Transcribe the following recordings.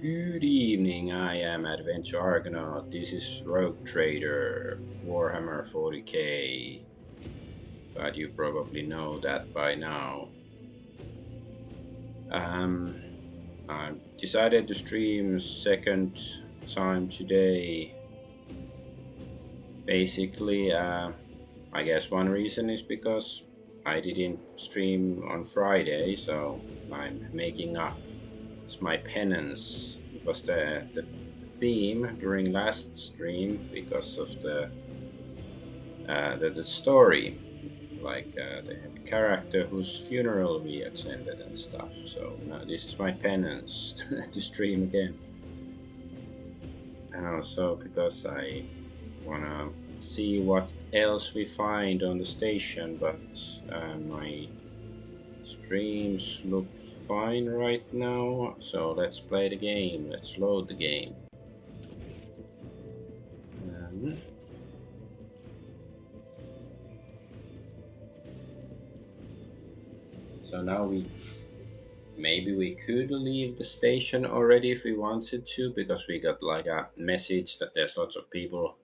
Good evening, I am Adventure Argonaut. This is Rogue Trader, Warhammer 40k. But you probably know that by now. Um, I decided to stream second time today. Basically, I guess one reason is because I didn't stream on Friday, so I'm making up. It's my penance. It was the theme during last stream because of the story, like the character whose funeral we attended and stuff. So now this is my penance to stream again, and also because I wanna see what else we find on the station, but my streams look fine right now, so let's play the game. Let's load the game. So now maybe we could leave the station already if we wanted to, because we got like a message that there's lots of people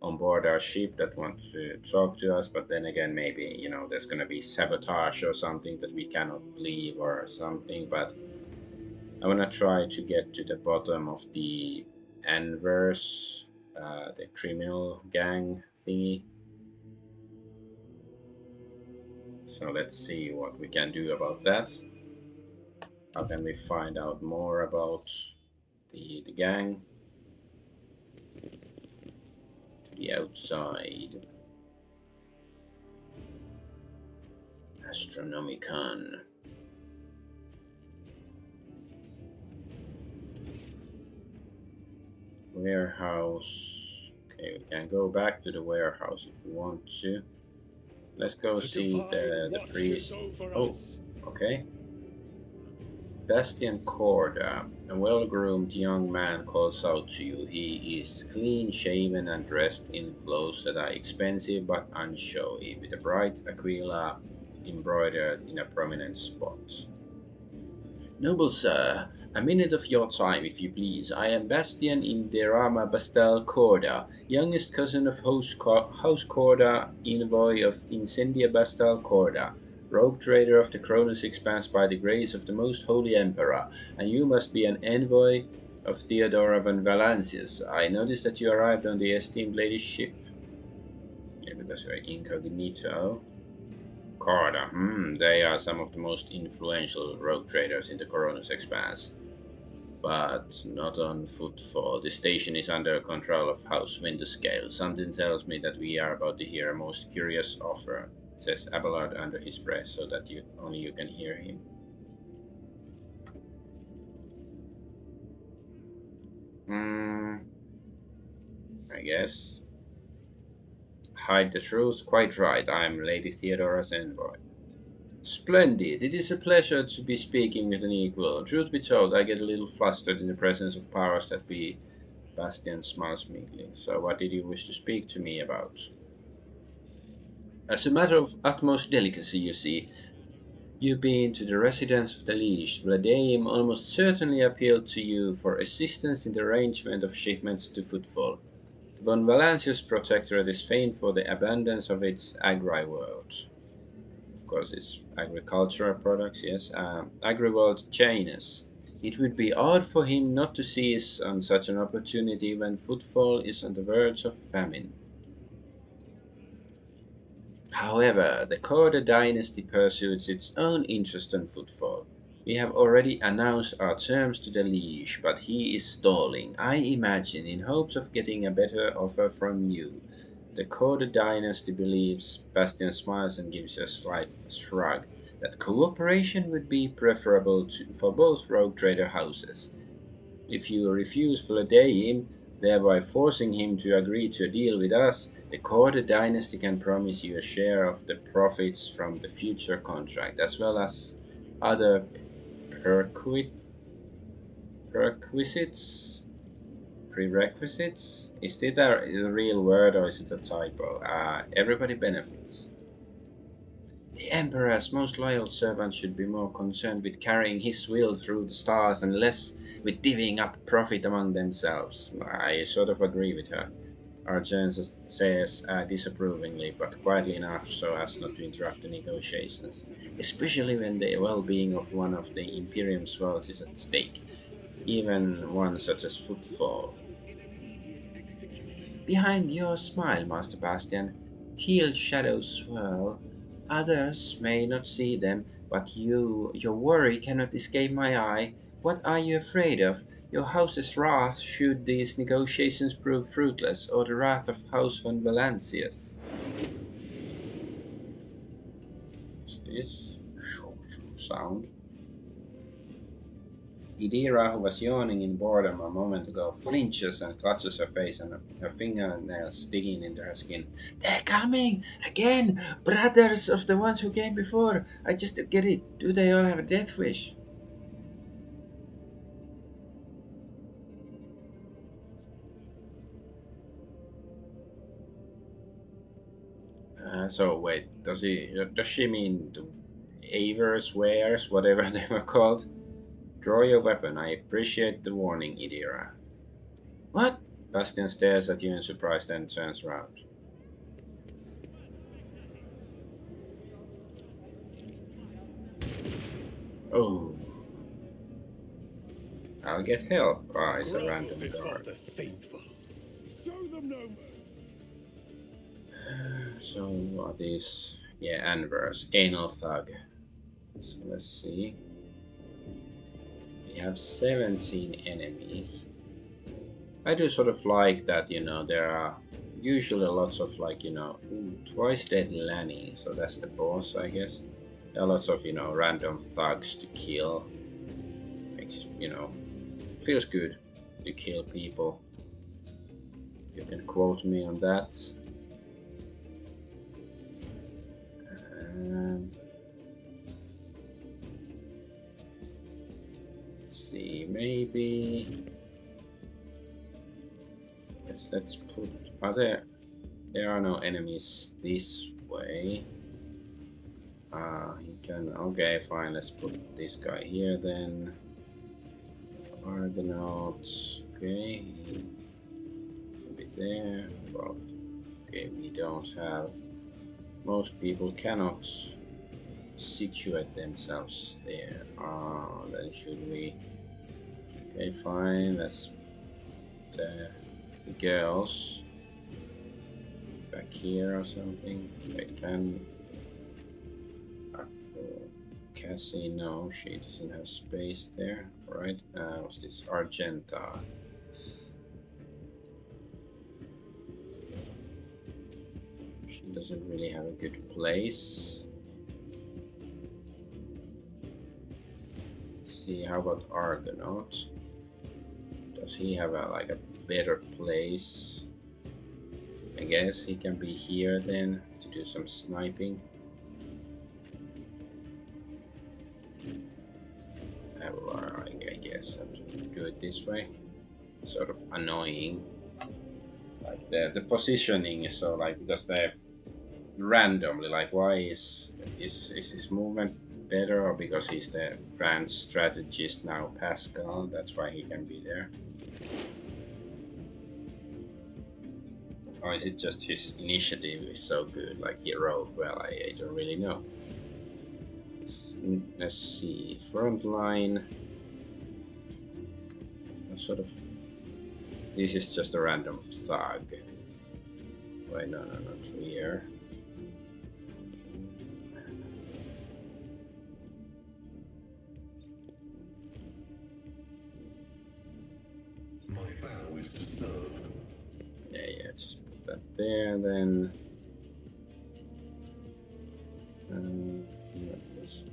on board our ship that want to talk to us, but then again, maybe, there's gonna be sabotage or something that we cannot leave or something. But I wanna try to get to the bottom of the Anvers, the criminal gang thingy. So let's see what we can do about that. How can we find out more about the gang? The outside. Astronomicon. Warehouse. Okay, we can go back to the warehouse if we want to. Let's go see the priest. Oh, okay. Bastian Corda, a well-groomed young man, calls out to you. He is clean-shaven and dressed in clothes that are expensive but unshowy, with a bright aquila embroidered in a prominent spot. Noble sir, a minute of your time, if you please. I am Bastian Inderama Bastel Corda, youngest cousin of House Corda, envoy of Incendia Bastel Corda, rogue trader of the Cronus Expanse by the grace of the most holy emperor, and you must be an envoy of Theodora van Valancius. I noticed that you arrived on the esteemed lady's ship. Yeah, because you're incognito. Corda, they are some of the most influential rogue traders in the Corona's Expanse. But not on footfall. The station is under control of House Winterscale. Something tells me that we are about to hear a most curious offer, says Abelard under his breath, so that only you can hear him. I guess. Hide the truth? Quite right. I am Lady Theodora's envoy. Splendid. It is a pleasure to be speaking with an equal. Truth be told, I get a little flustered in the presence of powers that be. Bastian smiles meekly. So what did you wish to speak to me about? As a matter of utmost delicacy, you see, you being to the residence of the Liege, Vladaim almost certainly appealed to you for assistance in the arrangement of shipments to Footfall. The Von Valancius Protectorate is famed for the abundance of its agri-world. Of course, it's agricultural products, yes. Agri-world Janus. It would be odd for him not to seize on such an opportunity when Footfall is on the verge of famine. However, the Corda dynasty pursues its own interest in Footfall. We have already announced our terms to the Liege, but he is stalling, I imagine, in hopes of getting a better offer from you. The Corda dynasty believes, Bastian smiles and gives a slight shrug, that cooperation would be preferable for both rogue trader houses. If you refuse Vladaim, thereby forcing him to agree to a deal with us, the Corda dynasty can promise you a share of the profits from the future contract, as well as other perquisites? Prerequisites? Is it a real word or is it a typo? Everybody benefits. The Emperor's most loyal servant should be more concerned with carrying his will through the stars and less with divvying up profit among themselves. I sort of agree with her. Argent says disapprovingly, but quietly enough so as not to interrupt the negotiations, especially when the well-being of one of the Imperium's worlds is at stake, even one such as footfall. Behind your smile, Master Bastian, teal shadows swirl. Others may not see them, but your worry cannot escape my eye. What are you afraid of? Your house's wrath should these negotiations prove fruitless, or the wrath of House von Valancius? What's this sound? Idira, who was yawning in boredom a moment ago, flinches and clutches her face and her fingernails digging into her skin. They're coming! Again! Brothers of the ones who came before! I just don't get it. Do they all have a death wish? So wait, does she mean the Avers, Wares, whatever they were called? Draw your weapon. I appreciate the warning, Idira. What? Bastian stares at you in surprise, then turns around. Oh, I'll get help. Ah, it's a random guard. So what is... Yeah, Anvers. Anal Thug. So let's see. We have 17 enemies. I do sort of like that, there are usually lots of twice deadly Lanny, so that's the boss, I guess. There are lots of, random thugs to kill. Makes, feels good to kill people. You can quote me on that. Let's see, maybe. Let's put. There are no enemies this way. He can. Okay, fine. Let's put this guy here then. Argonaut. Okay, a bit there. But okay, we don't have. Most people cannot situate themselves there. Then should we? Okay, fine. Let's the girls back here or something. Wait, can Cassie? No, she doesn't have space there. Right? What's this? Argenta. She doesn't really have a good place. See, how about Argonaut? Does he have a better place? I guess he can be here then to do some sniping. I guess I have to do it this way. Sort of annoying. Like the positioning is so because they're randomly why is his movement better, or because he's the grand strategist now, Pascal? That's why he can be there. Or is it just his initiative is so good, he rolled well? I don't really know. Let's see, front line. Sort of. This is just a random thug. Wait, no, not here. My vow is to serve. Yeah, just put that there, then. This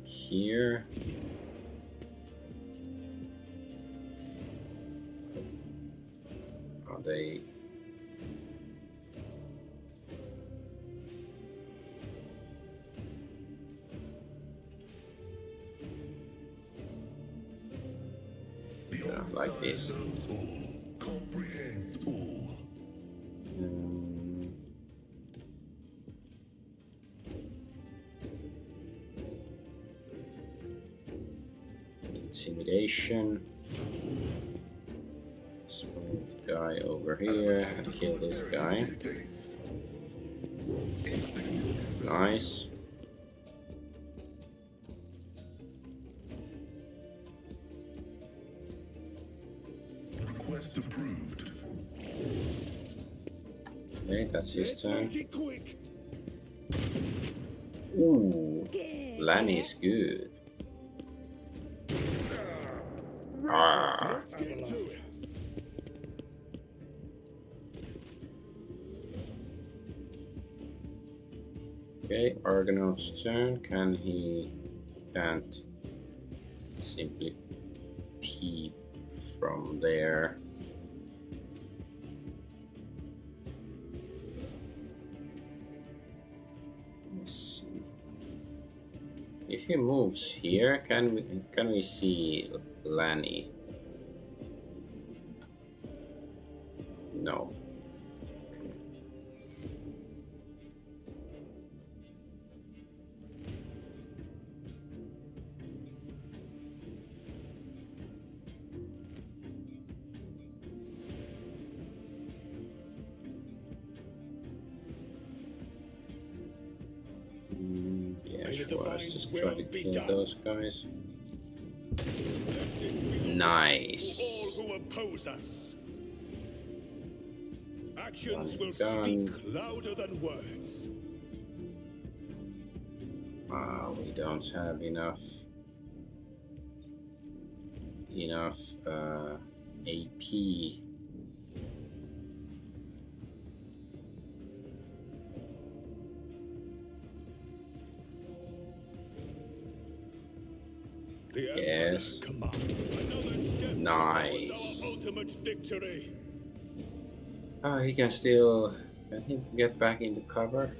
here. Are they? Like this. Comprehends all. Intimidation. Smooth guy over here and kill this guy. Nice. Request approved. Okay, that's his turn. Ooh, Lanny is good. Ah. Okay, Argonaut's turn. Can't simply peep from there. Let's see. If he moves here, can we see Lanny? No. Yeah, sure. Let's just try to kill those guys. Nice. All who oppose us. Actions will speak louder than words. We don't have enough AP. Yes. Nice. Ultimate victory. Oh, he can still. Can he get back into cover?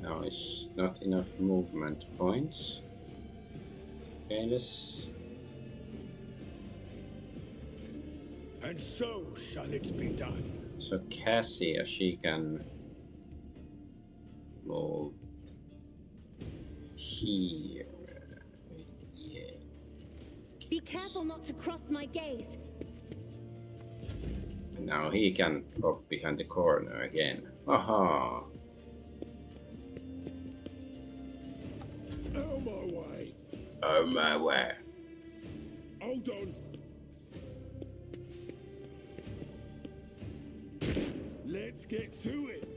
No, it's not enough movement points. Okay, let's. And so shall it be done. So Cassia, she can move here. Yeah. Be careful not to cross my gaze. Now he can pop behind the corner again. Aha! Out my way. Oh my way. Hold on. Let's get to it.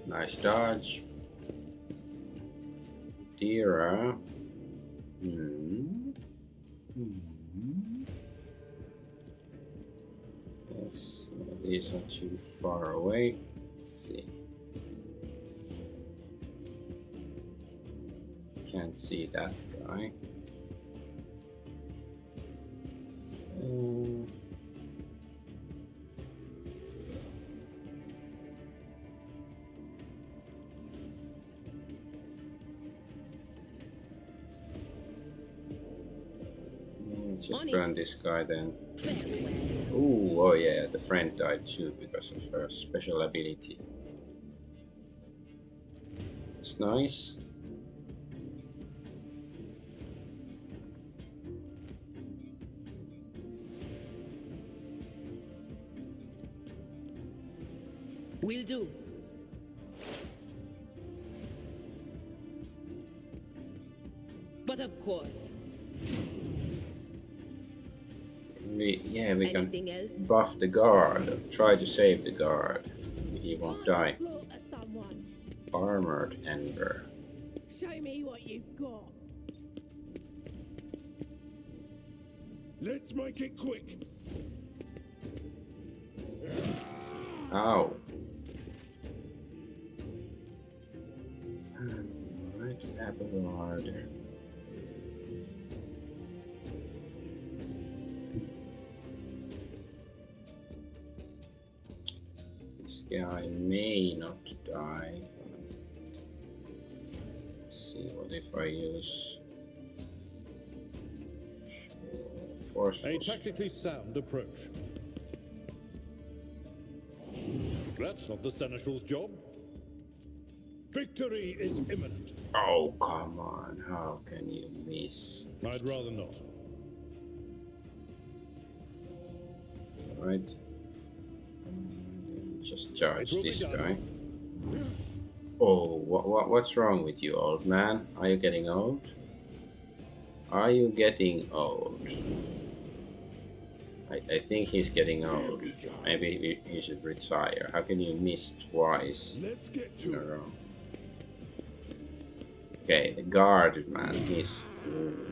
Nice dodge. Dira. Yes, these are too far away. Let's see. Can't see that guy. Let's just burn this guy then. Ooh, oh yeah, the friend died too because of her special ability. It's nice. Will do. But of course. We Anything can else? buff the guard. Try to save the guard. He won't die. Armored Ember. Show me what you've got. Let's make it quick. Ow. Right, Abelard. This guy may not die. Let's see what if I use forceful. A tactically sound approach. That's not the Seneschal's job. Victory is imminent. Oh, come on. How can you miss? I'd rather not. Right. Just charge It will be this done. guy. Oh, what's wrong with you, old man? Are you getting old? Are you getting old? I think he's getting old. Maybe he should retire. How can you miss twice Let's get in to a it. row? Okay, the guard man, he's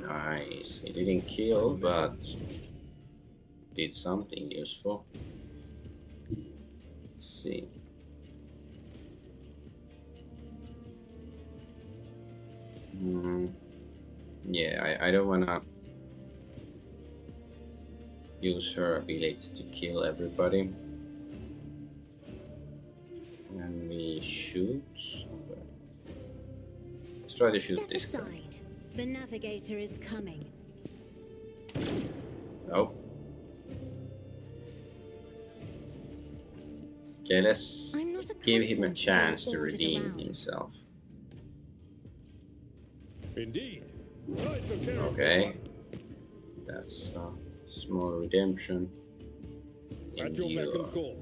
nice. He didn't kill, but did something useful. Let's see. Yeah, I don't wanna use her ability to kill everybody. Can we shoot? Let's try to shoot Step this guy. aside. The navigator is coming. Nope. Okay, let's I'm not give him a accustomed to being chance to ordered redeem around. himself. Indeed. I took care of Okay. this That's a small redemption. one. At your beck and call.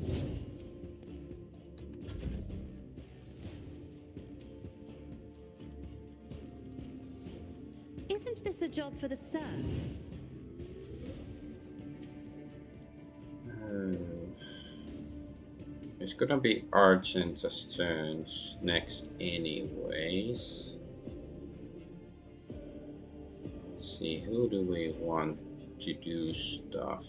Isn't this a job for the serfs? It's gonna be Argenta's turns next anyways. Let's see, who do we want to do stuff?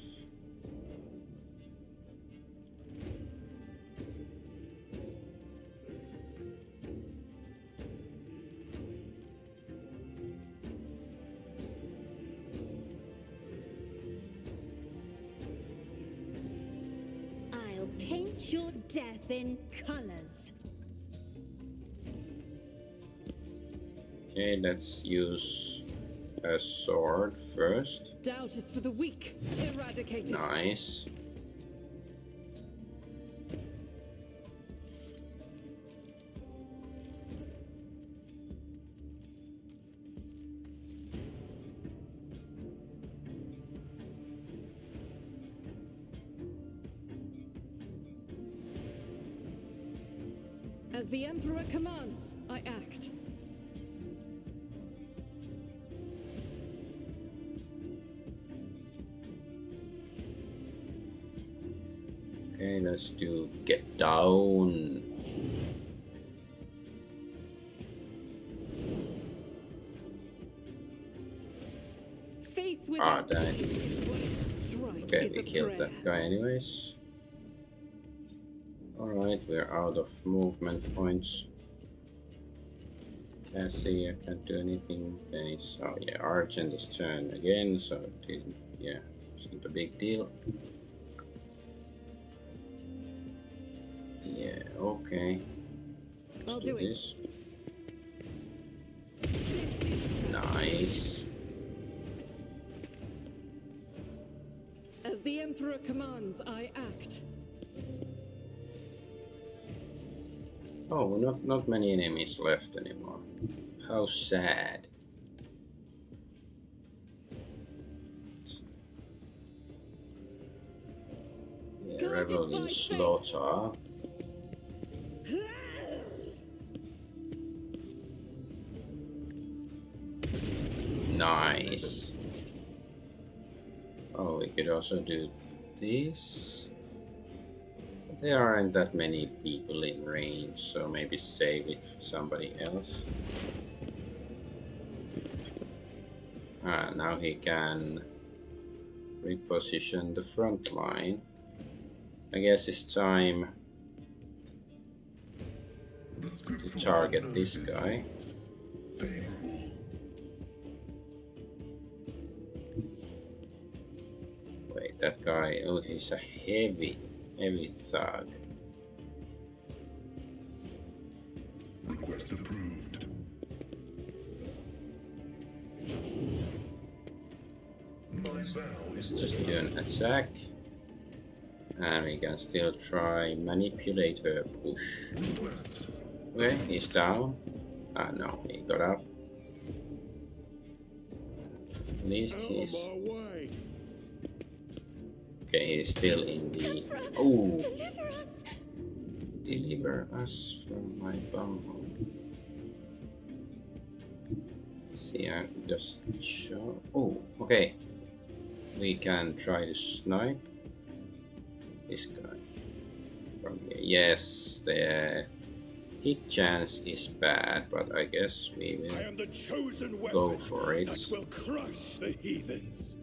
I'll paint your death in colors. Okay, let's use a sword first. Doubt is for the weak. Eradicated. Nice. As the Emperor commands, I act. Okay, let's do get down. Faith Ah, without dang. strike Okay, is we a killed prayer. that guy anyways. Alright, we're out of movement points. Cassie, I can't do anything. Then it's, oh yeah, Argenta's turn again, so it didn't, yeah, it's not a big deal. Yeah, okay. Let's I'll do it. this. Nice. As the Emperor commands, I act. Oh, not many enemies left anymore. How sad. Yeah, Guided revel by in faith. slaughter. Nice. Oh, we could also do this. But there aren't that many people in range, so maybe save it for somebody else. Ah, now he can reposition the front line. I guess it's time to target this guy. Favorable. Wait, that guy, oh, he's a heavy thug. Request approved. My vow is Just do an attack. And we can still try manipulate her push. request. Okay, he's down. Ah, no, he got up. At least Out of he's... my way. Okay, he's still in the... Emperor, Oh! deliver us! Deliver us from my bumhole. See, I just show... Oh, okay. We can try to snipe this guy from here. Yes, the hit chance is bad, but I guess we I will am the chosen weapon go for it. that will crush the heathens.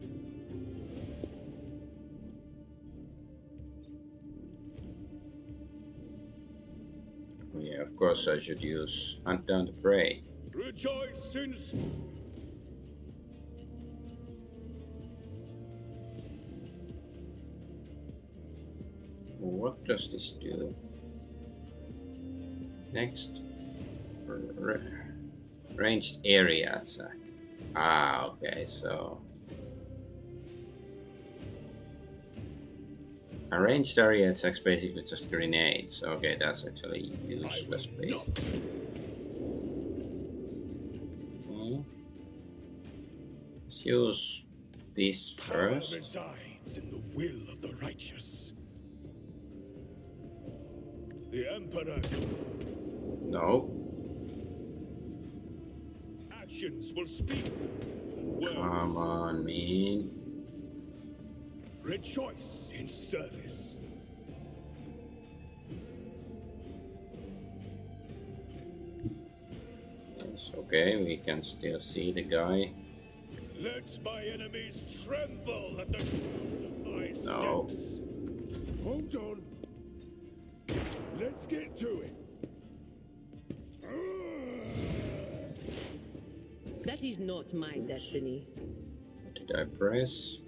Yeah, of course I should use Hunt Down the Prey. Rejoice in... What does this do? Next, ranged area attack. Ah, okay, so a ranged area attack's basically just grenades. Okay, that's actually useless, please. Okay. Let's use this Power first. resides in the will of the righteous. The Emperor. No. Actions will speak. Words. Come on, man. Rejoice in service. It's okay, we can still see the guy. Let my enemies tremble at the sound of my No. steps. Hold on. Let's get to it. That is not my destiny. What did I press?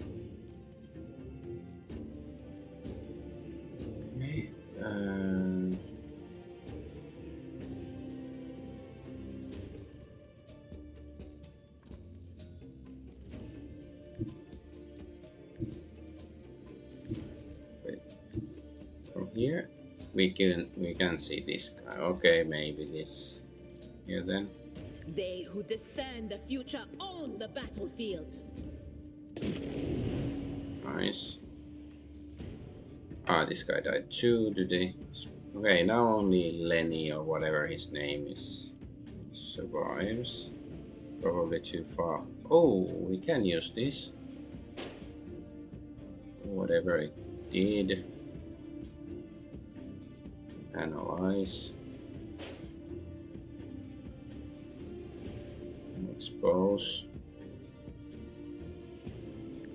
Okay. Wait. From here we can see this guy. Okay, maybe this here then. They who discern the future own the battlefield. Nice. Ah, this guy died too, did he? Okay, now only Lenny or whatever his name is survives. Probably too far. Oh, we can use this. Whatever it did. Analyze. Expose.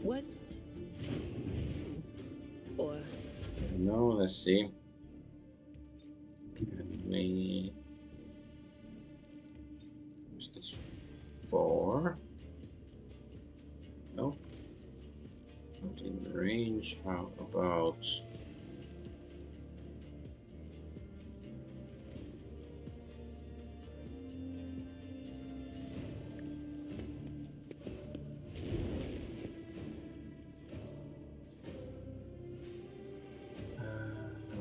Was or No, let's see. Can we use this 4? Nope. Not in range. How about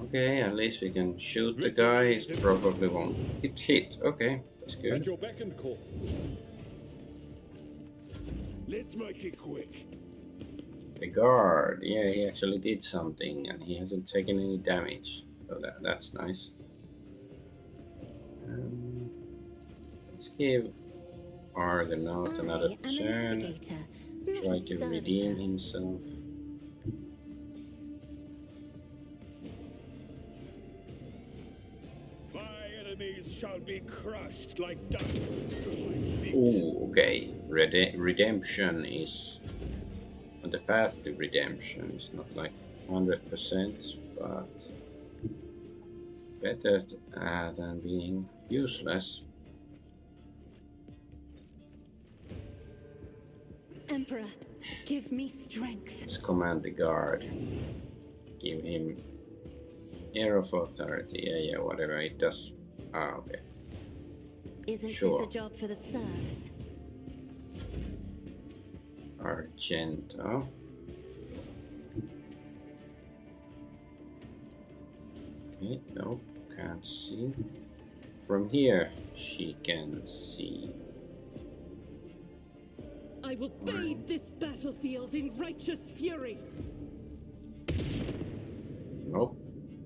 okay, at least we can shoot the guy. It probably won't hit. Okay, that's At good. your beck and call. Let's make it quick. The guard, yeah, he actually did something and he hasn't taken any damage. So that's nice. Let's give Argonaut another I am a turn. navigator, not Try a to servitor. redeem himself. My enemies shall be crushed like dust. Ooh, okay. Redemption is on the path to redemption. It's not like 100%, but better than being useless. Emperor, give me strength. Let's command the guard. Give him air of authority. Yeah, whatever it does. Ah, okay. Isn't Sure. this a job for the serfs? Argento. Okay, nope, can't see. from here she can see. I will bathe this battlefield in righteous fury. Nope.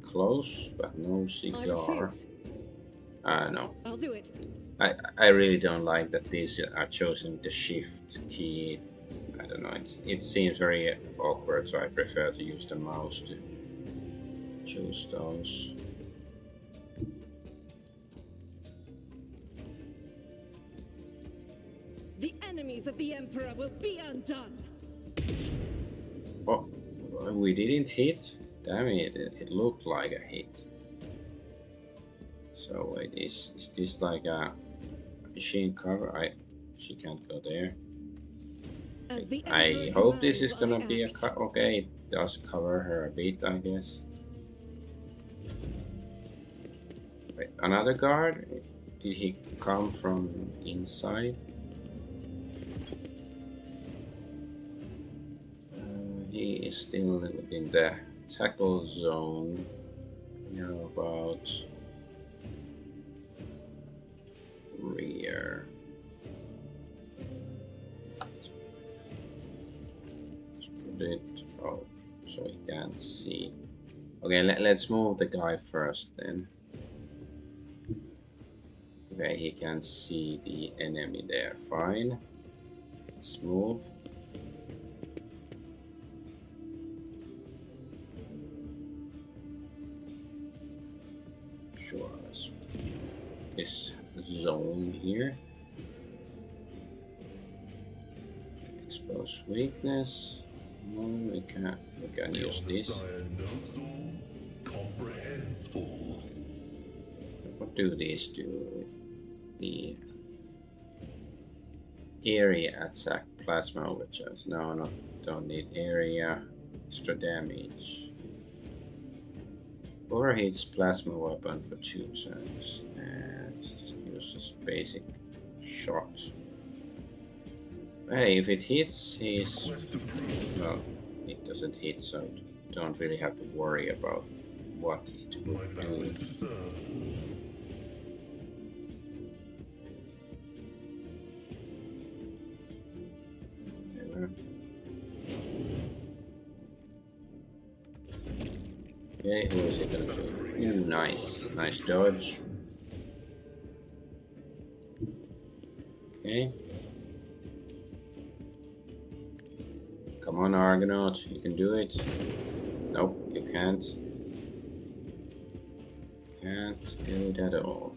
Close, but no I cigar. refuse. No. I'll do it. I really don't like that these are chosen with the shift key. I don't know, it seems very awkward, so I prefer to use the mouse to choose those. The enemies of the Emperor will be undone. Oh, we didn't hit? Damn it, it looked like a hit. So wait, is this like a machine cover? She can't go there. As the I Emperor hope this is commands, gonna I be a act. okay, it does cover her a bit, I guess. Wait, another guard? Did he come from inside? He is still within the tackle zone. You know, about rear. Let's put it. Oh, so he can't see. Okay, let's move the guy first then. Okay, he can see the enemy there. Fine. Let's move. Sure, this zone here. Expose weakness. No, we can use this. What do these do? The area attack plasma overcharge. No, don't need area. Extra damage. Overheats plasma weapon for 2 turns. And just use this basic shot. Hey, if it hits, he's... Well, it doesn't hit, so don't really have to worry about what it would do. Okay, who is it gonna shoot? Ooh, nice. Nice dodge. Okay. Come on, Argonaut, you can do it. Nope, you can't. Can't do it at all.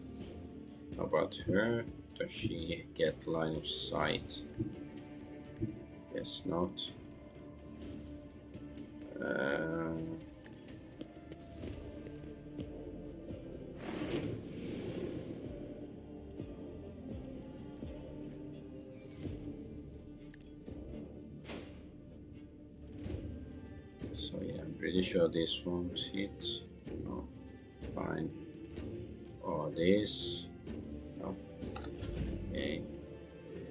How about her? Does she get line of sight? Guess not. So yeah, I'm pretty sure this won't hit. No, fine. Or this. No. Okay.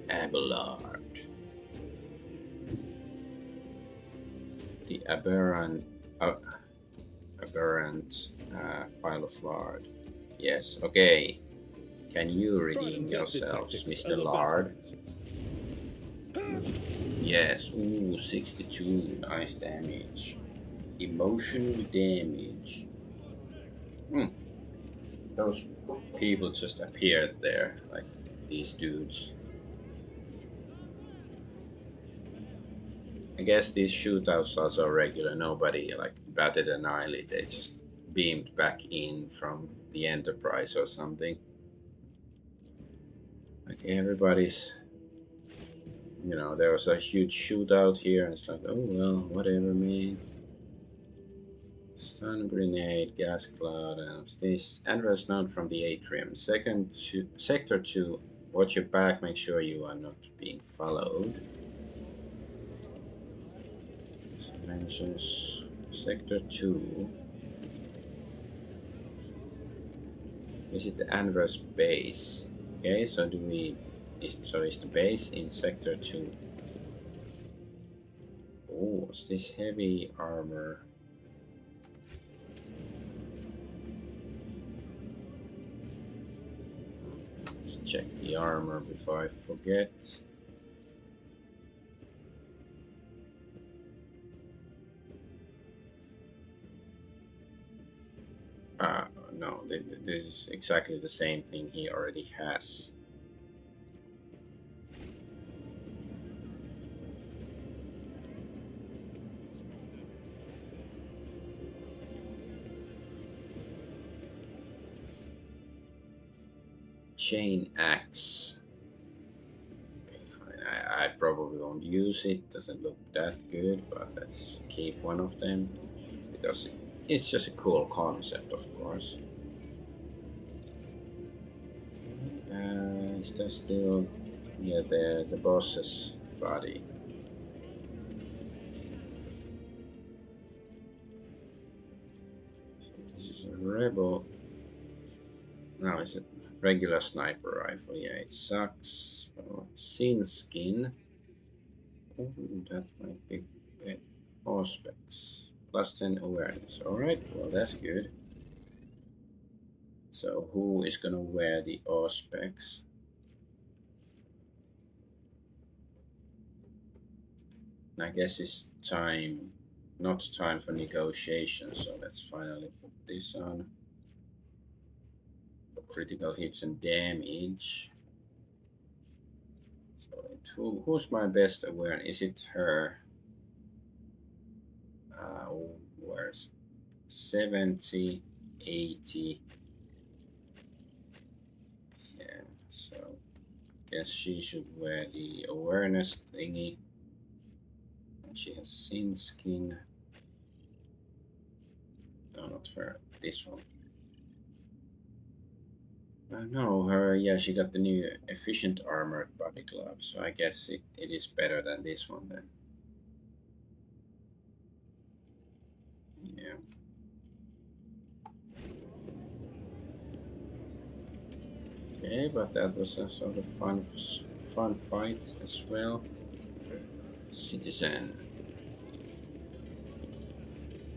Abelard. The aberrant pile of lard. Yes, okay. Can you redeem yourselves, Mr. Lard? Yes, ooh, 62, nice damage. Emotional damage. Those people just appeared there, like these dudes. I guess these shootouts are so regular, nobody like batted an eyelid, they just beamed back in from the Enterprise or something. Okay, everybody's... You know, there was a huge shootout here, and it's like, oh well, whatever, man. Stun grenade, gas cloud, and this Andros note from the atrium. Sector 2, watch your back, make sure you are not being followed. So mentions Sector 2. Is it the Andros base? Okay, so is the base in Sector 2? Oh, what's this heavy armor? Let's check the armor before I forget. No, this is exactly the same thing he already has. Chain axe. Okay, fine. I probably won't use it. Doesn't look that good, but let's keep one of them because it's just a cool concept, of course. Is there still, yeah, the boss's body? This is a rebel. No, it's a regular sniper rifle. Yeah, it sucks. Oh, sin skin. Oh, that might be Auspex. Plus 10 awareness. Alright, well, that's good. So, who is gonna wear the Auspex? I guess it's time, not time for negotiation, so let's finally put this on. Critical hits and damage. So, who's my best awareness? Is it her? Where's 70, 80? Yeah, so guess she should wear the awareness thingy. And she has sin skin. No, not her. This one. No, her. Yeah, she got the new efficient armored body glove. So I guess it is better than this one then. Yeah. Okay, but that was a sort of fun fight as well. Citizen.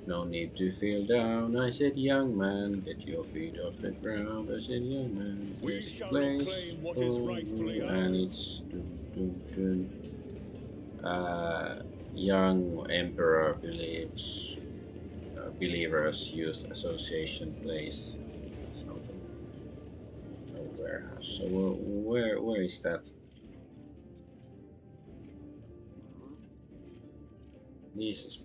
No need to feel down, I said, young man, get your feet off the ground. I said, young man, We this shall place reclaim what for is rightfully you. And ours. it's young emperor believes believers youth association place something. No warehouse. So where is that? This is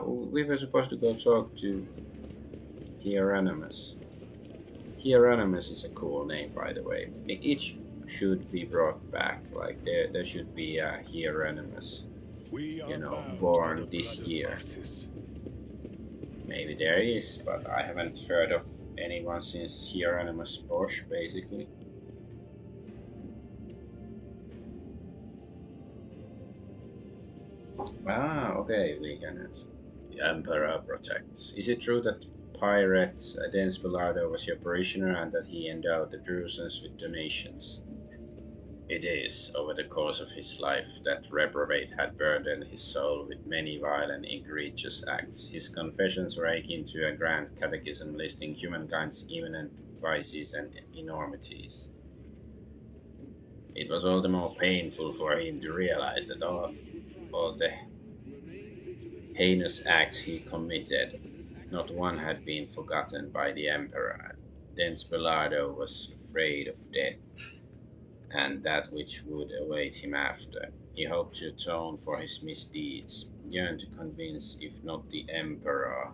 we were supposed to go talk to Hieronymus. Hieronymus is a cool name, by the way. It should be brought back. Like there should be a Hieronymus, We are bound by born the this blood of year. martyrs. Maybe there is, but I haven't heard of anyone since Hieronymus Bosch, basically. Okay, we can answer. The Emperor protects. Is it true that pirate Dennis Bellardo was your parishioner and that he endowed the Drusans with donations? It is, over the course of his life, that reprobate had burdened his soul with many vile and egregious acts. His confessions rake into a grand catechism listing humankind's imminent vices and enormities. It was all the more painful for him to realize that all the heinous acts he committed, not one had been forgotten by the Emperor. Thence Belardo was afraid of death and that which would await him after. He hoped to atone for his misdeeds, yearned to convince, if not the Emperor,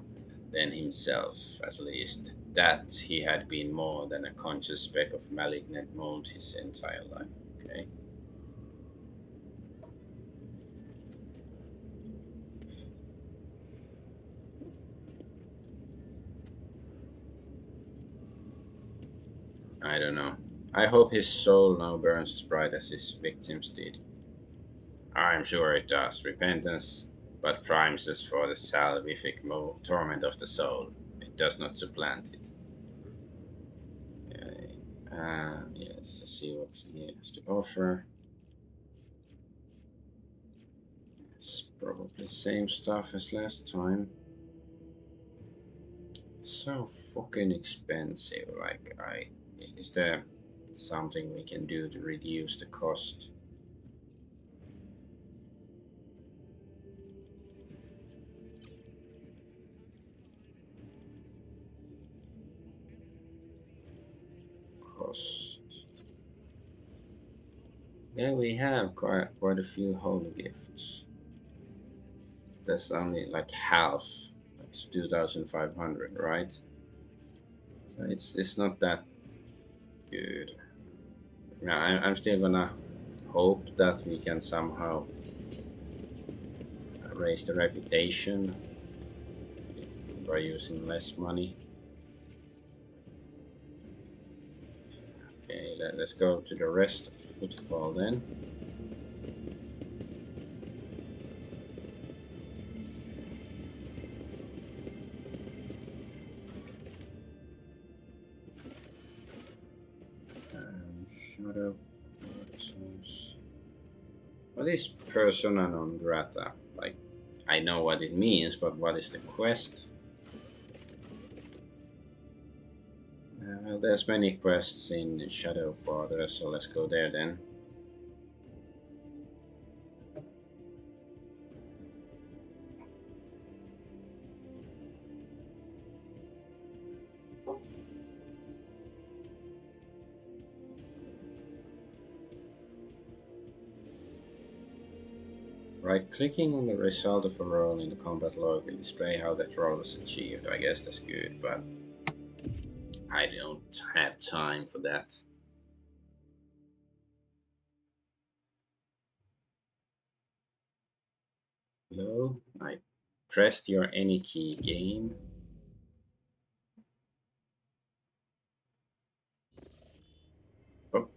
then himself, at least, that he had been more than a conscious speck of malignant mold his entire life. Okay. I don't know. I hope his soul now burns as bright as his victims did. I'm sure it does. Repentance but primes us for the salvific torment of the soul. It does not supplant it. Yes, let's see what he has to offer. It's probably the same stuff as last time. It's so fucking expensive. Like, is there something we can do to reduce the cost. Cost. Yeah, we have quite a few holy gifts. That's only like half. It's 2,500, right? So it's not that good. Yeah, I'm still gonna hope that we can somehow raise the reputation by using less money. Okay, let's go to the rest of Footfall then. Shadow. What is persona non grata? Like, I know what it means, but what is the quest? Well, there's many quests in Shadow Quarter, so let's go there then. Right-clicking on the result of a roll in the combat log will display how that roll was achieved. I guess that's good, but I don't have time for that. Hello? I pressed your any key game. Oh,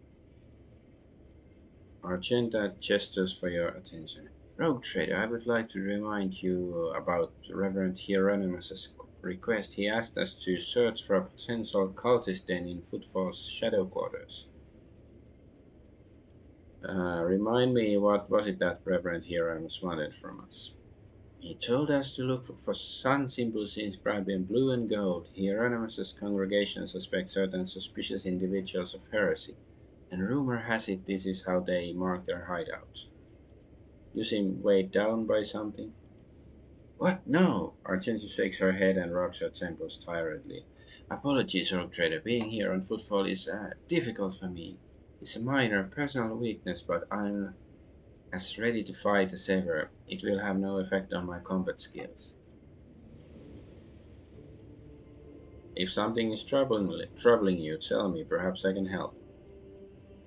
Argenta gestures for your attention. Rogue Trader, I would like to remind you about Reverend Hieronymus's request. He asked us to search for a potential cultist den in Footfall's Shadow Quarters. Remind me, what was it that Reverend Hieronymus wanted from us? He told us to look for sun symbols inscribed in blue and gold. Hieronymus's congregation suspects certain suspicious individuals of heresy, and rumor has it this is how they mark their hideouts. You seem weighed down by something? What? No! Argenta shakes her head and rubs her temples tiredly. Apologies, Rogue Trader. Being here on Footfall is difficult for me. It's a minor personal weakness, but I'm as ready to fight as ever. It will have no effect on my combat skills. If something is troubling you, tell me. Perhaps I can help.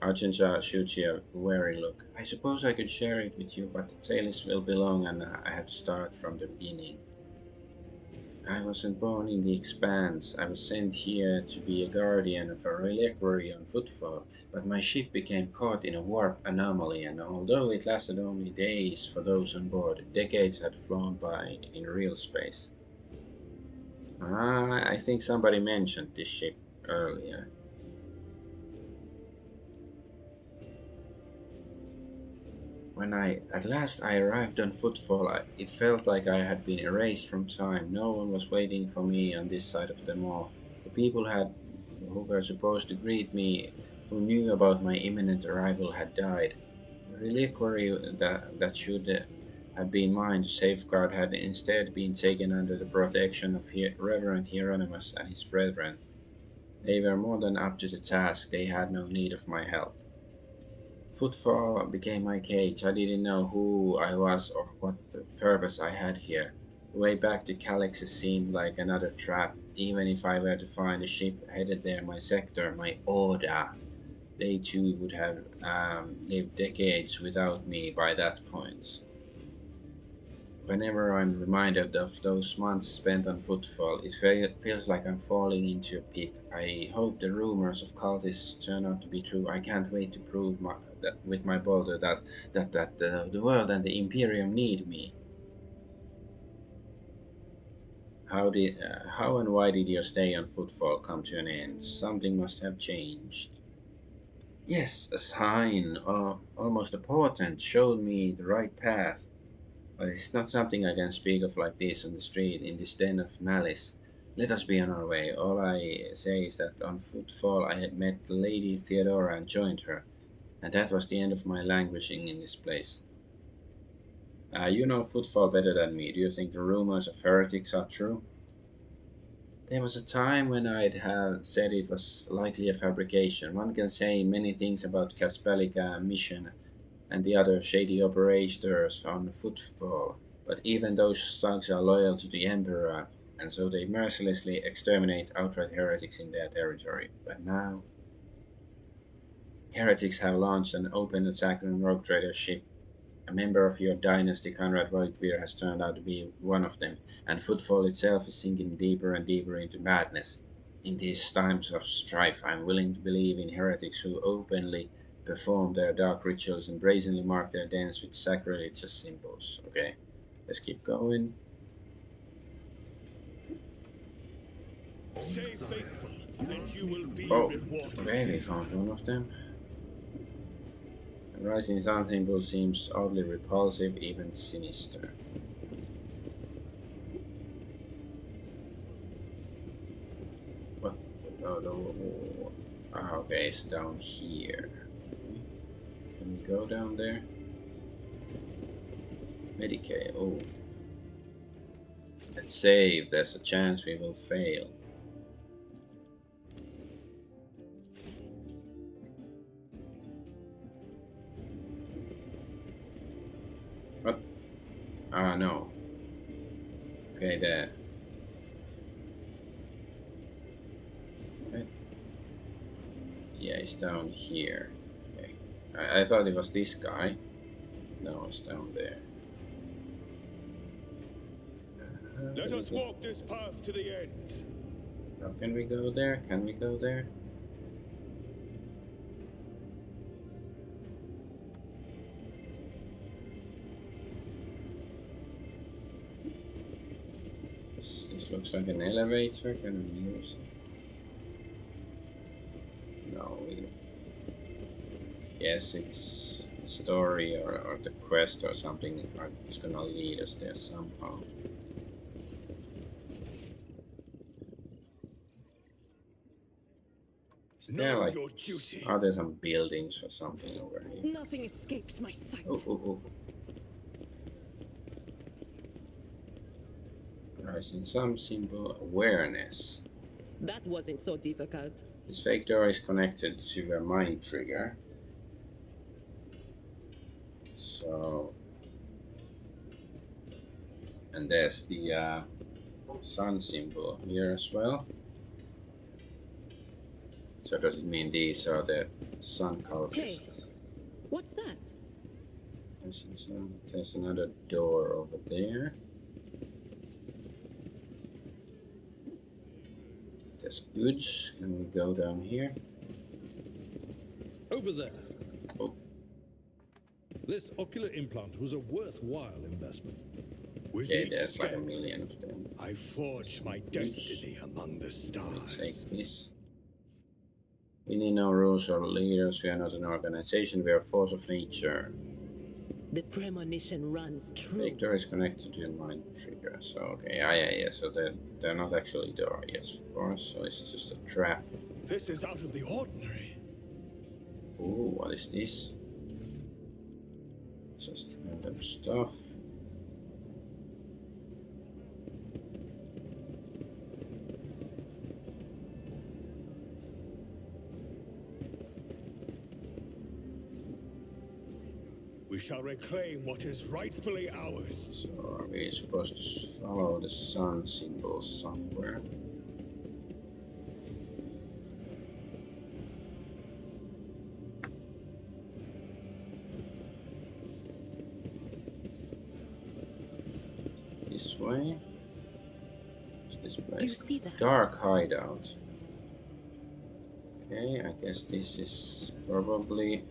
Argenta shoots you a wary look. I suppose I could share it with you, but the tale is will be long and I have to start from the beginning. I wasn't born in the Expanse. I was sent here to be a guardian of a reliquary on Footfall, but my ship became caught in a warp anomaly, and although it lasted only days for those on board, decades had flown by in real space. I think somebody mentioned this ship earlier. When at last I arrived on Footfall, it felt like I had been erased from time. No one was waiting for me on this side of the mall. The people who were supposed to greet me, who knew about my imminent arrival, had died. The reliquary that should have been mine to safeguard had instead been taken under the protection of Reverend Hieronymus and his brethren. They were more than up to the task. They had no need of my help. Footfall became my cage. I didn't know who I was or what purpose I had here. The way back to Calixus seemed like another trap, even if I were to find a ship headed there, my sector, my order. They too would have lived decades without me by that point. Whenever I'm reminded of those months spent on Footfall, it feels like I'm falling into a pit. I hope the rumors of cultists turn out to be true. I can't wait to prove that with my boulder that the world and the Imperium need me. How and why did your stay on Footfall come to an end? Something must have changed. Yes, a sign, almost a portent, showed me the right path. But it's not something I can speak of like this on the street, in this den of malice. Let us be on our way. All I say is that on footfall I had met Lady Theodora and joined her, and that was the end of my languishing in this place. You know footfall better than me. Do you think the rumors of heretics are true? There was a time when I'd have said it was likely a fabrication. One can say many things about Caspelica mission and the other shady operators on footfall, but even those thugs are loyal to the Emperor, and so they mercilessly exterminate outright heretics in their territory. But now, heretics have launched an open attack on Rogue Trader's ship. A member of your dynasty, Conrad Voigtveer, has turned out to be one of them, and Footfall itself is sinking deeper and deeper into madness. In these times of strife, I am willing to believe in heretics who openly perform their dark rituals and brazenly mark their dens with sacrilegious symbols. Okay, let's keep going. Stay faithful, and you will be Oh, rewarded. okay, we found one of them. The rising sun symbol seems oddly repulsive, even sinister. What? Oh, okay, it's down here. Okay. Can we go down there? Medicaid. Oh. Let's save. There's a chance we will fail. What? Ah, no. Okay, there. Okay. Yeah, it's down here. Okay. I thought it was this guy. No, it's down there. Let us walk this path to the end. How can we go there? Can we go there? This looks like an elevator. Can we use it? No, we... Yes, it's the story or the quest or something is gonna lead us there somehow. Is there like... Your duty. Are there some buildings or something over here? Nothing escapes my sight. Oh. Rising some symbol awareness. That wasn't so difficult. This fake door is connected to a mind trigger. So, and there's the sun symbol here as well. So does it mean these are the sun cultists? Hey, what's that? There's another door over there. There's goods. Can we go down here? Over there. Oh. This ocular implant was a worthwhile investment. With Okay, each there's like a step, million of them. I forge my destiny among the Let's stars. take this. We need no rules or leaders. We are not an organization. We are a force of nature. The premonition runs true. Victor is connected to the mind trigger. So okay, yeah. So they're not actually door. Yes, of course. So it's just a trap. This is out of the ordinary. Ooh, what is this? Just random stuff. We shall reclaim what is rightfully ours. So are we supposed to follow the sun symbol somewhere? This way? What's this place? Do you see that? Dark hideout. Okay, I guess this is probably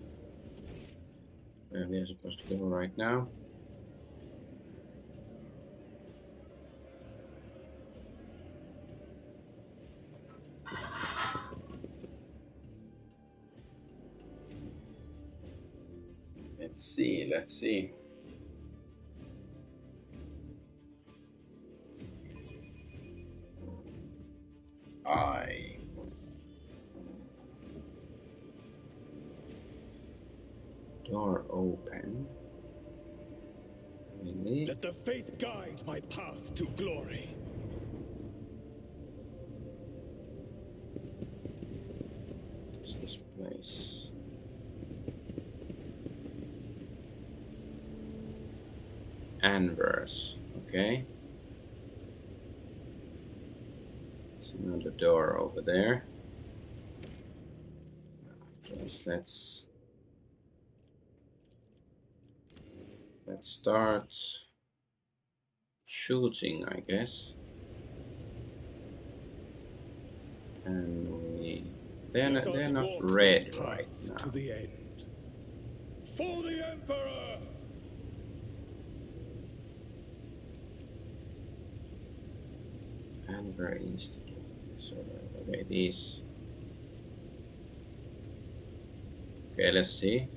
where we are supposed to go right now. Let's see. Door open. Really? Let the faith guide my path to glory. What's this place? Anvers. Okay. There's another door over there. Okay, so let's start shooting, I guess. Can we? They're not Walk red this right path now. to the end. For the Emperor! Anver Institute. So okay, these. Okay, let's see.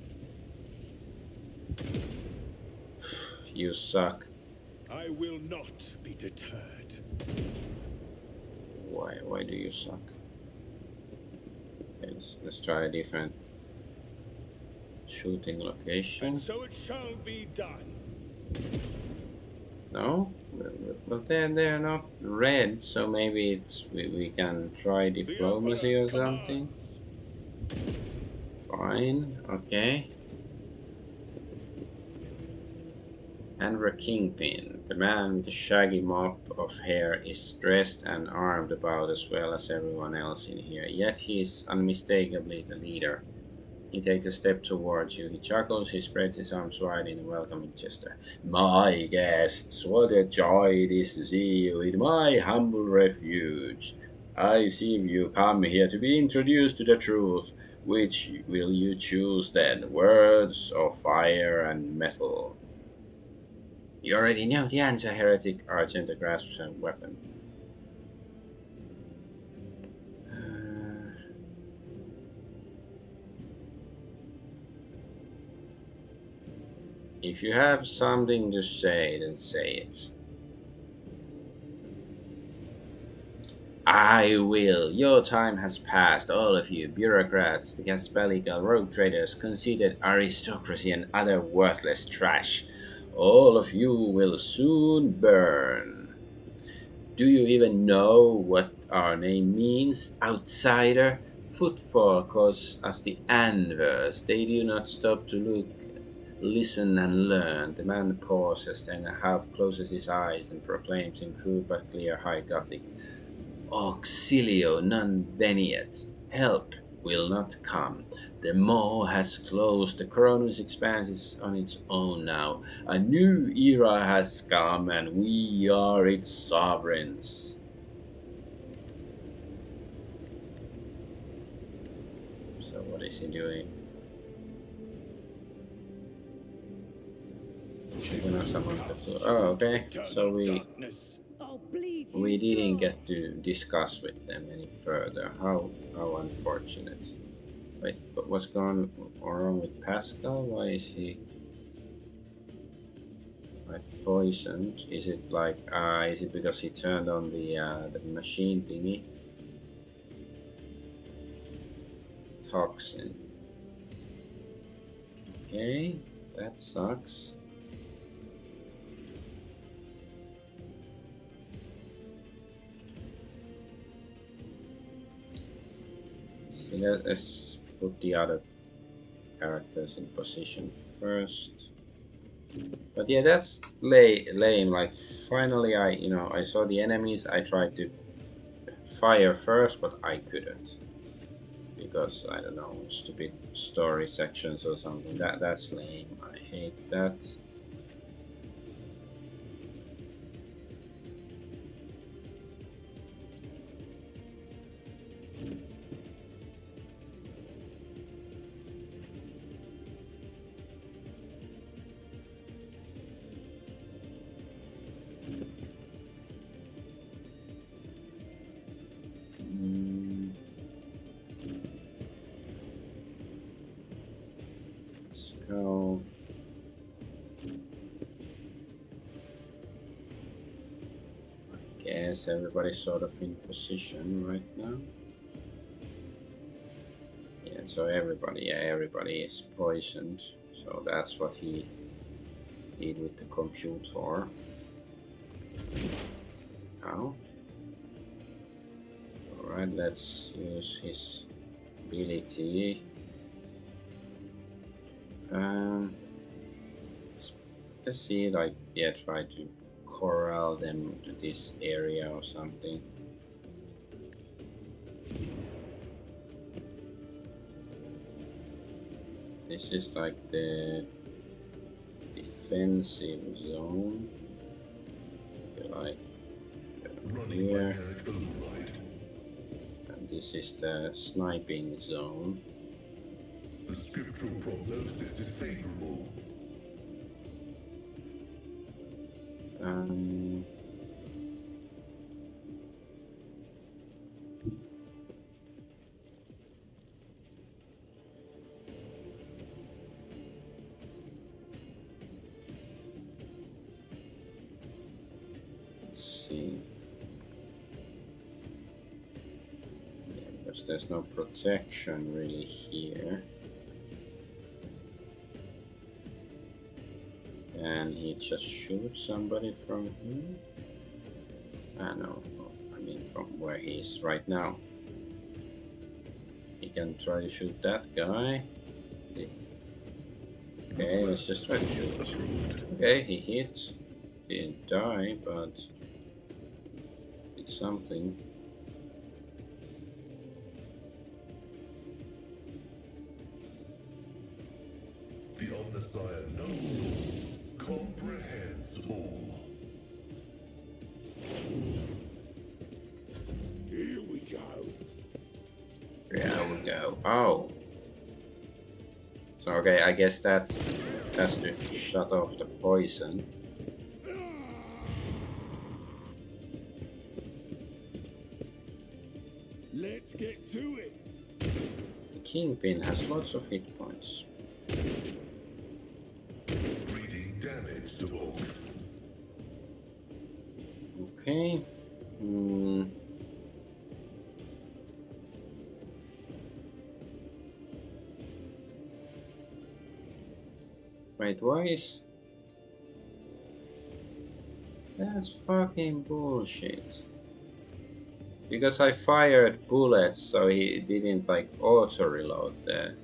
You suck. I will not be deterred. Why do you suck? Okay, let's try a different shooting location. And so it shall be done. No? Well, they're not red, so maybe it's we can try The diplomacy Emperor or something. commands. Fine, okay. Anver Kingpin, the man with the shaggy mop of hair, is dressed and armed about as well as everyone else in here, yet he is unmistakably the leader. He takes a step towards you. He chuckles, he spreads his arms wide in a welcoming gesture. My guests, what a joy it is to see you in my humble refuge. I see you come here to be introduced to the truth. Which will you choose then, words or fire and metal? You already know the answer, heretic. Argenta grasps a weapon. If you have something to say, then say it. I will. Your time has passed, all of you, bureaucrats, the Gaspelical rogue traders, conceited aristocracy, and other worthless trash. All of you will soon burn. Do you even know what our name means, outsider? Footfall cause us the Anvers. They do not stop to look, listen, and learn. The man pauses, then half closes his eyes and proclaims in crude but clear High Gothic, Auxilio non veniet. Help will not come. The maw has closed. The Coronus expands on its own now. A new era has come, and we are its sovereigns. So what is he doing? Is he gonna summon the... Oh, okay. So we didn't get to discuss with them any further. How unfortunate. Wait, but what's going wrong with Pascal? Why is he like poisoned? Is it like is it because he turned on the machine thingy? Toxin. Okay, that sucks. So let's put the other characters in position first. But yeah, that's lame. Like finally, I saw the enemies. I tried to fire first, but I couldn't because I don't know, stupid story sections or something. That's lame. I hate that. Let's go. I guess everybody's sort of in position right now. Yeah, so everybody is poisoned. So So that's what he did with the computer. Now, alright, let's use his ability. Let's see, like, yeah, try to corral them to this area or something. This is like the defensive zone. Like here. And this is the sniping zone. The scriptural prognosis is favorable. Let's see. Yeah, because there's no protection really here. Can he just shoot somebody from here? No, I mean from where he is right now. He can try to shoot that guy. Okay, let's just try to shoot. Okay, he hit. Didn't die, but did something. The Omnissiah knows, comprehends all. Here we go. There we go. Oh. So okay, I guess that's to shut off the poison. Let's get to it. The Kingpin has lots of hit points. Reading damage to both. Okay. Wait, why is... That's fucking bullshit. Because I fired bullets, so he didn't like auto-reload there.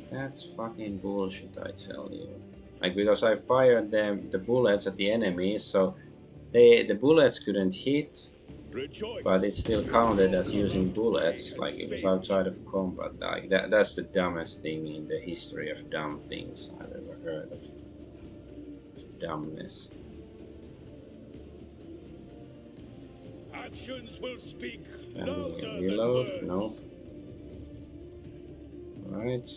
That's fucking bullshit, I tell you. Like, because I fired the bullets at the enemies, so the bullets couldn't hit, Rejoice. but it still counted as using bullets, like it was outside of combat. Like that's the dumbest thing in the history of dumb things I've ever heard of dumbness. Actions will speak Can louder we than reload? words. Nope. Right.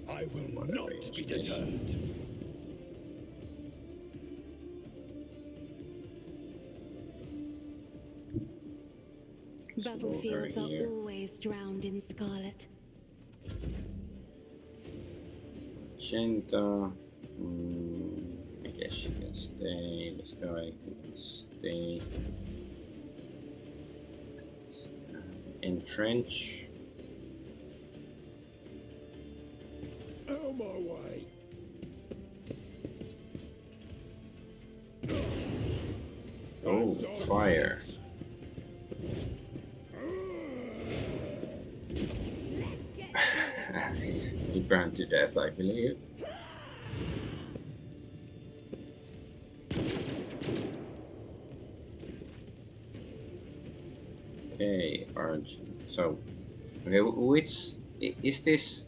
I will Whatever not is be this? deterred. Battlefields are here. always drowned in scarlet. Magenta. I guess she can stay. This guy can stay. Entrench. Out my way. Oh, fire. He burned to death, I believe. Okay, Argent. So, okay, which is this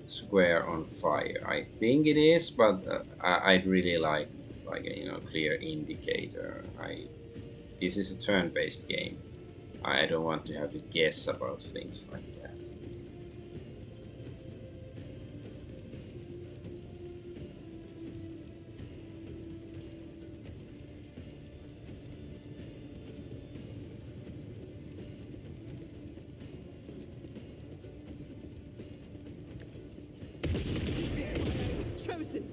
square on fire? I think it is, but I'd really like a clear indicator. This is a turn-based game. I don't want to have to guess about things like that. Chosen.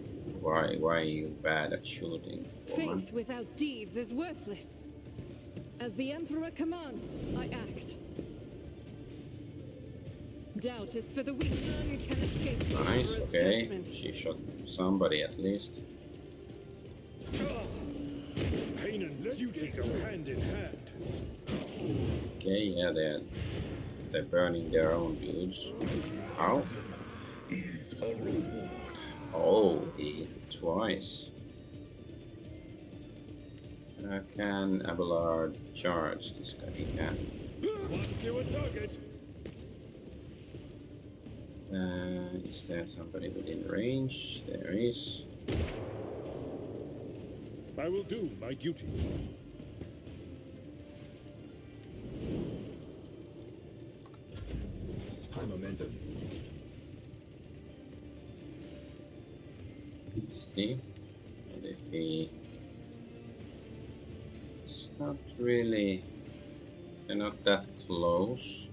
Why are you bad at shooting, woman? Faith without deeds is worthless. As the Emperor commands, I act. Doubt is for the weak. None can escape the Nice, Emperor's okay. judgment. She shot somebody at least. Pain and duty go hand in hand. Okay, yeah, they're burning their own dudes. Ow. Oh, he hit twice. Can Abelard charge this guy? He can. One fewer target. Is there somebody within range? There is. I will do my duty. High momentum. Let's see. And if he... It's not really... They're not that close.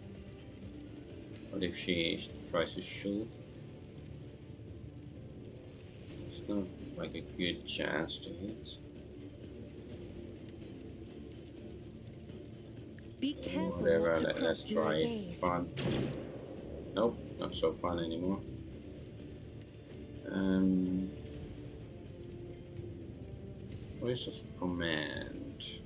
But if she tries to shoot... It's not like a good chance to hit. Be careful Whatever, not to let's cross my try it. gaze. Fun. Nope, not so fun anymore. Voice of command.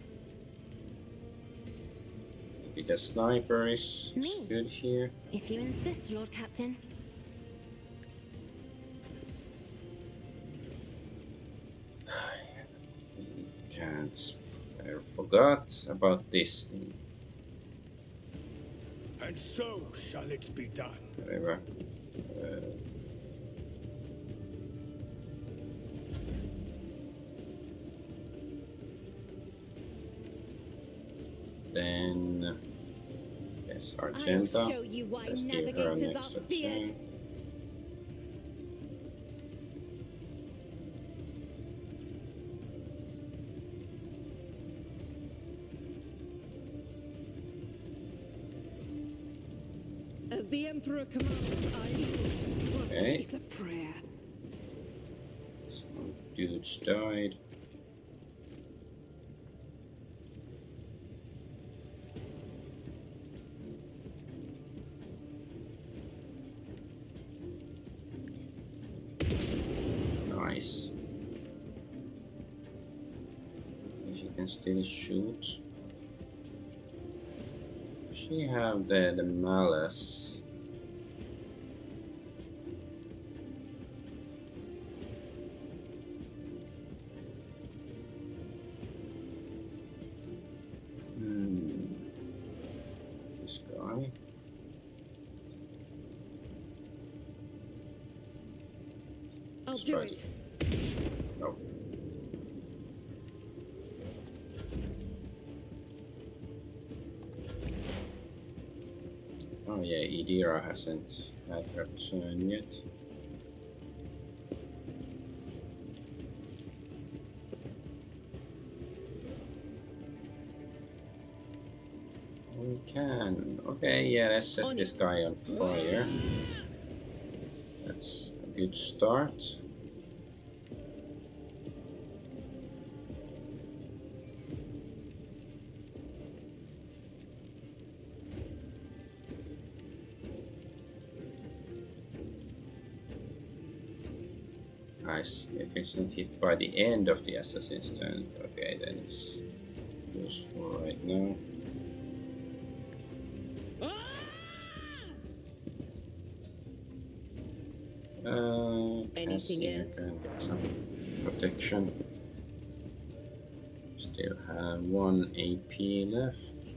Maybe the sniper is Me. good here. If you insist, Lord Captain. Can't. I forgot about this thing. And so shall it be done. Whatever. Then yes, I'll Argenta. show you why Let's give her an navigators are extra feared. chain. As the Emperor commands, I will. What Okay. is a prayer? Some dudes died. Nice. If you can still shoot. She have the malice. This guy. I'll Let's do try it. No. Oh yeah, Idira hasn't had her turn yet. We can. Okay, yeah, let's set this guy on fire. That's a good start. Nice. If it's not hit by the end of the assassin's turn, okay, then it's useful right now. Let's see if I can get some protection. Still have 1 AP left.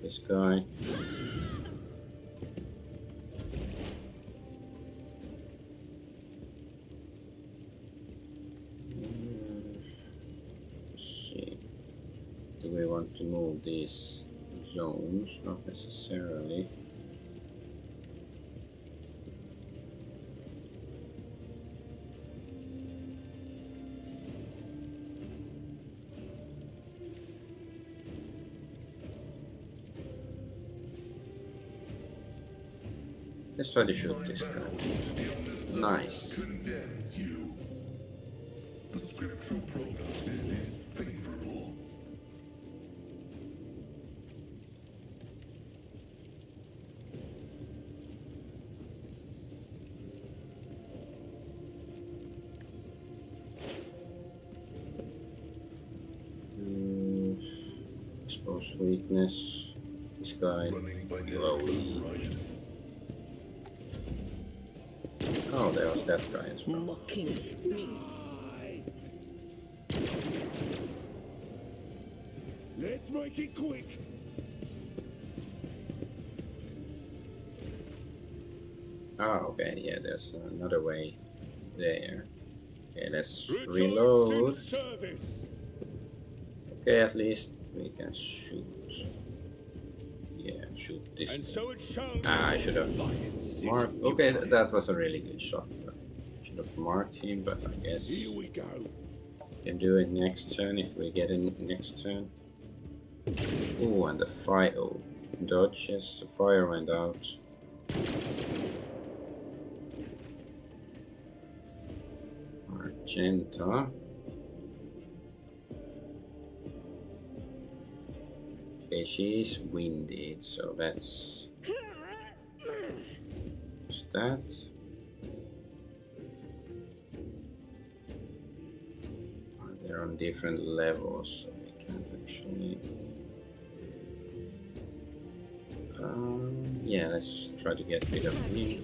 This guy. Let's see. Do we want to move these zones? Not necessarily. Let's try to shoot this guy. Nice. Condemns you. The scriptural prognosis is favorable. Most weakness. This guy Running by below weak. right. Oh, there was that guy as well. Mocking me. Let's make it quick. Oh, okay, yeah, there's another way there. Okay, let's Rejoice in reload. service. Okay, at least we can shoot. Yeah, shoot this. And so it shall Ah, I should have marked. Okay, that was a really good shot. Should have marked him, but I guess Here we go. can do it next turn if we get in next turn. Oh, and the fire. Oh, dodge. Yes, the fire went out. Argenta. Okay, she's winded, so that's that. They're on different levels, so we can't actually. Yeah, let's try to get rid of him.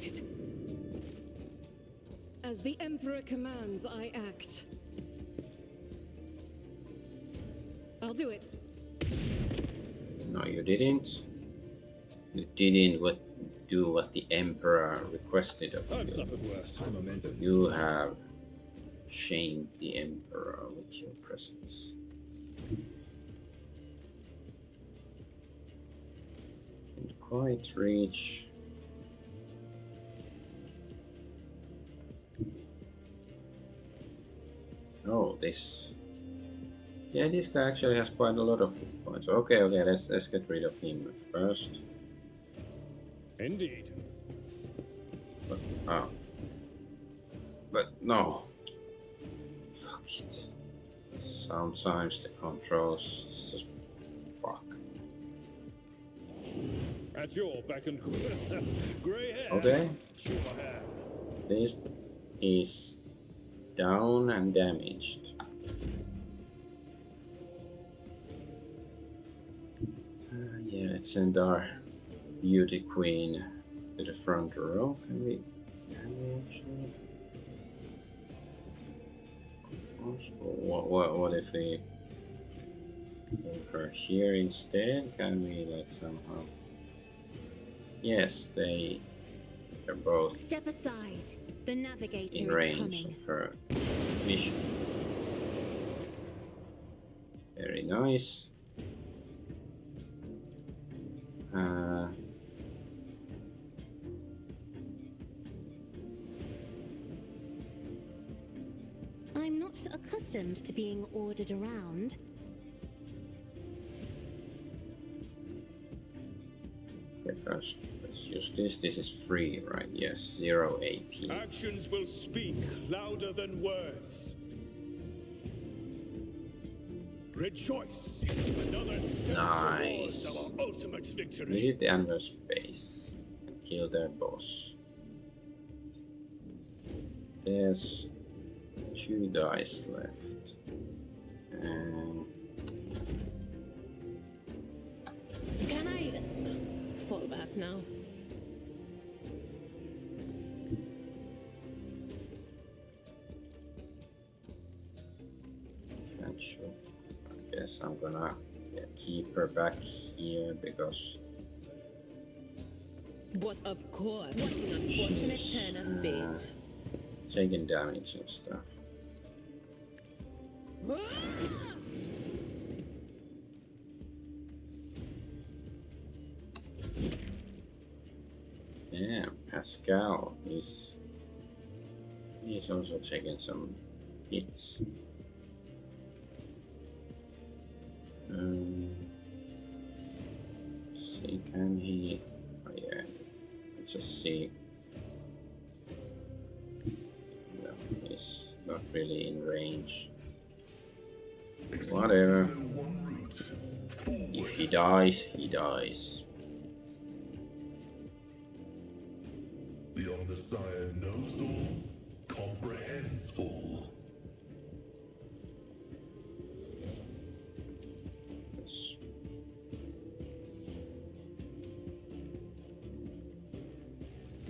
As the Emperor commands, I act. I'll do it. No, you didn't. You didn't do what the Emperor requested of I've you. suffered worse. You have shamed the Emperor with your presence. Didn't quite reach. Oh, this. Yeah, this guy actually has quite a lot of hit points. Okay, let's get rid of him first. Indeed. But, oh. But no. Fuck it. Sometimes the controls it's just fuck. At your beck and call. Grey hair. Okay. Sure hair. This is down and damaged. Yeah, let's send our beauty queen to the front row. Can we actually? What if we put her here instead? Can we like somehow? Yes, they're both Step aside. The navigator in is range coming. of her mission. Very nice. I'm not accustomed to being ordered around. Okay, first, let's use this. This is free, right? Yes, 0 AP. Actions will speak louder than words. Rejoice! Another step Nice. towards our ultimate victory. Visit the Anar's base and kill their boss. There's 2 dice left. And Can I fall back now? catch up. I guess I'm gonna keep her back here because What of course? What an unfortunate she's turn of fate. taking damage and stuff. Yeah, Pascal he's also taking some hits. See, can he? Oh yeah, let's just see. No, he's not really in range. Whatever. One route. If he dies, he dies. The Omnissiah knows all, comprehends all. Let's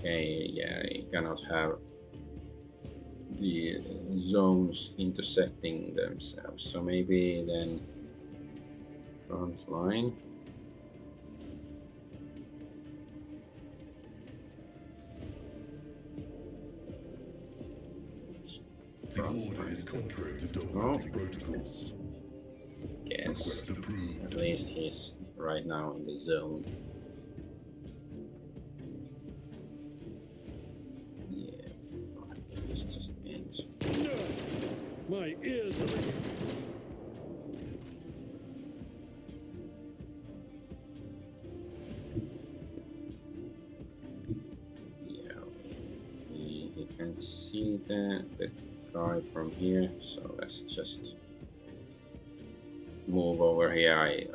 Okay, yeah, you cannot have the zones intersecting themselves. So maybe then front line. The order is contrary to dogmatic protocols. Guess Request approved. at least he's right now in the zone. Yeah, fuck. Let's just end. My ears are ringing. Yeah, he can see the guy from here, so let's just move over here. I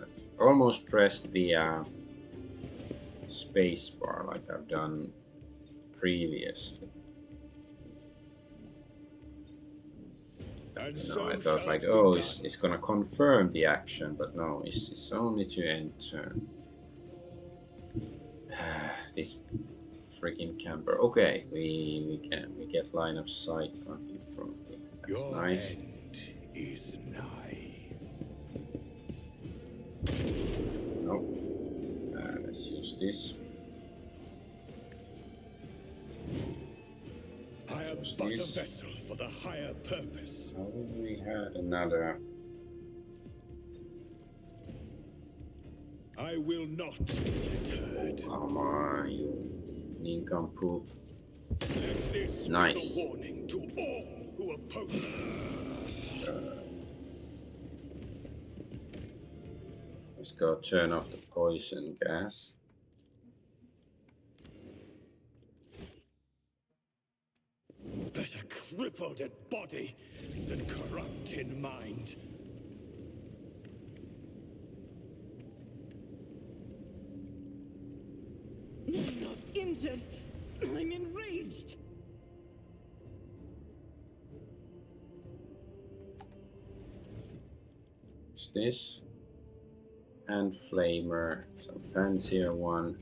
almost pressed the space bar like I've done previously. And You know, I so thought shall like, it be oh, done. it's gonna confirm the action, but no, it's only to end turn. This freaking camper. Okay, we get line of sight on him from here. That's Your nice. end is nigh. Nope. Let's use this. I am What's but a this? vessel for the higher purpose. How did we had another? I will not be deterred. Come on, you nincompoop. Let this Nice. be a warning to all who oppose me. Let's go turn off the poison gas. Better crippled in body than corrupt in mind. I'm not injured. I'm enraged. What's this? Hand flamer, some fancier one.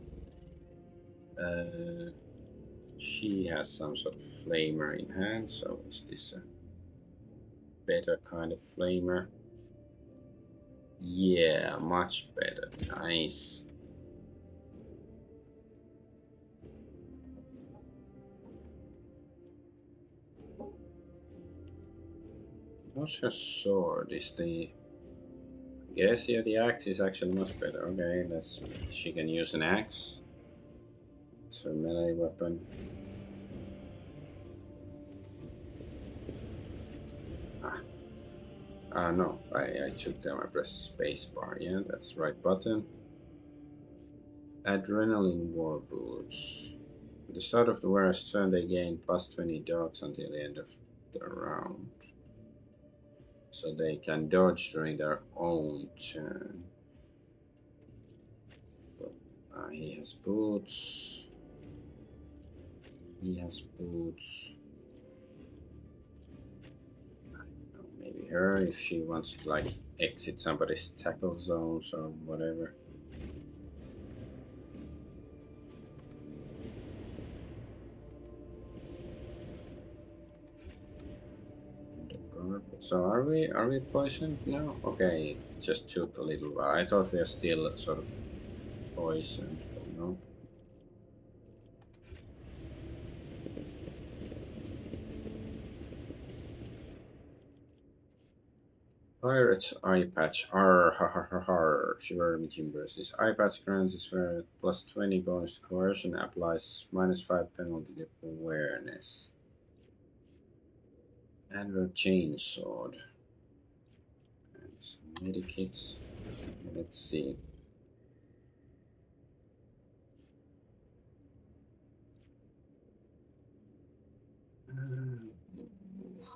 She has some sort of flamer in hand, so is this a better kind of flamer? Yeah, much better. Nice. What's her sword? Is the... Guess yeah, the axe is actually much better. Okay, let's... She can use an axe. It's her melee weapon. No, I took down, I pressed spacebar. Yeah, that's the right button. Adrenaline war boots. At the start of the wearer's turn, they gain plus 20 dodge until the end of the round. So they can dodge during their own turn. But, he has boots. He has boots. I don't know, maybe her if she wants to like exit somebody's tackle zones or whatever. So are we poisoned now? Okay, it just took a little while. I thought we are still sort of poisoned, but no. Pirate's eye patch. Arr, ha ha ha ha. Shiver me timbers. This eye patch grants is where plus 20 bonus to coercion, applies minus 5 penalty to awareness. And a chainsword. And some medikits. Let's see.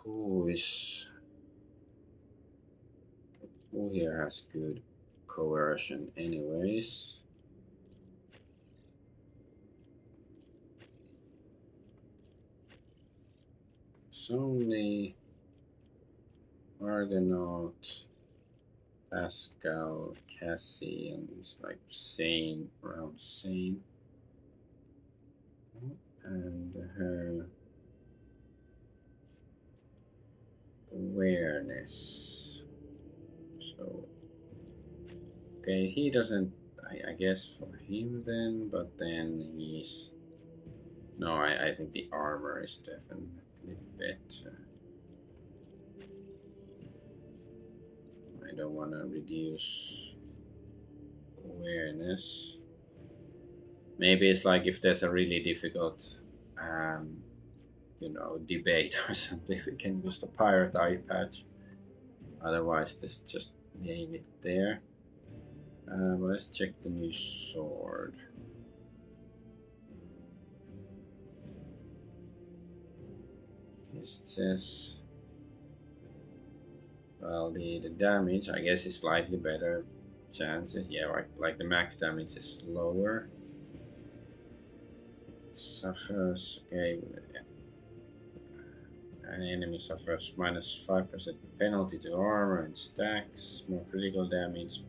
Who is... Who here has good coercion anyways? It's only Argonaut, Pascal, Cassie, and it's like same, around same. And her awareness. So, okay, he doesn't, I guess for him then, but then he's, no, I think the armor is definitely better. I don't want to reduce awareness. Maybe it's like if there's a really difficult, you know, debate or something, we can use the pirate eye patch. Otherwise, just leave it there. Let's check the new sword. It says, well, the damage, I guess, is slightly better chances. Yeah, like the max damage is lower. Suffers, okay. An enemy suffers minus 5% penalty to armor and stacks, more critical damage.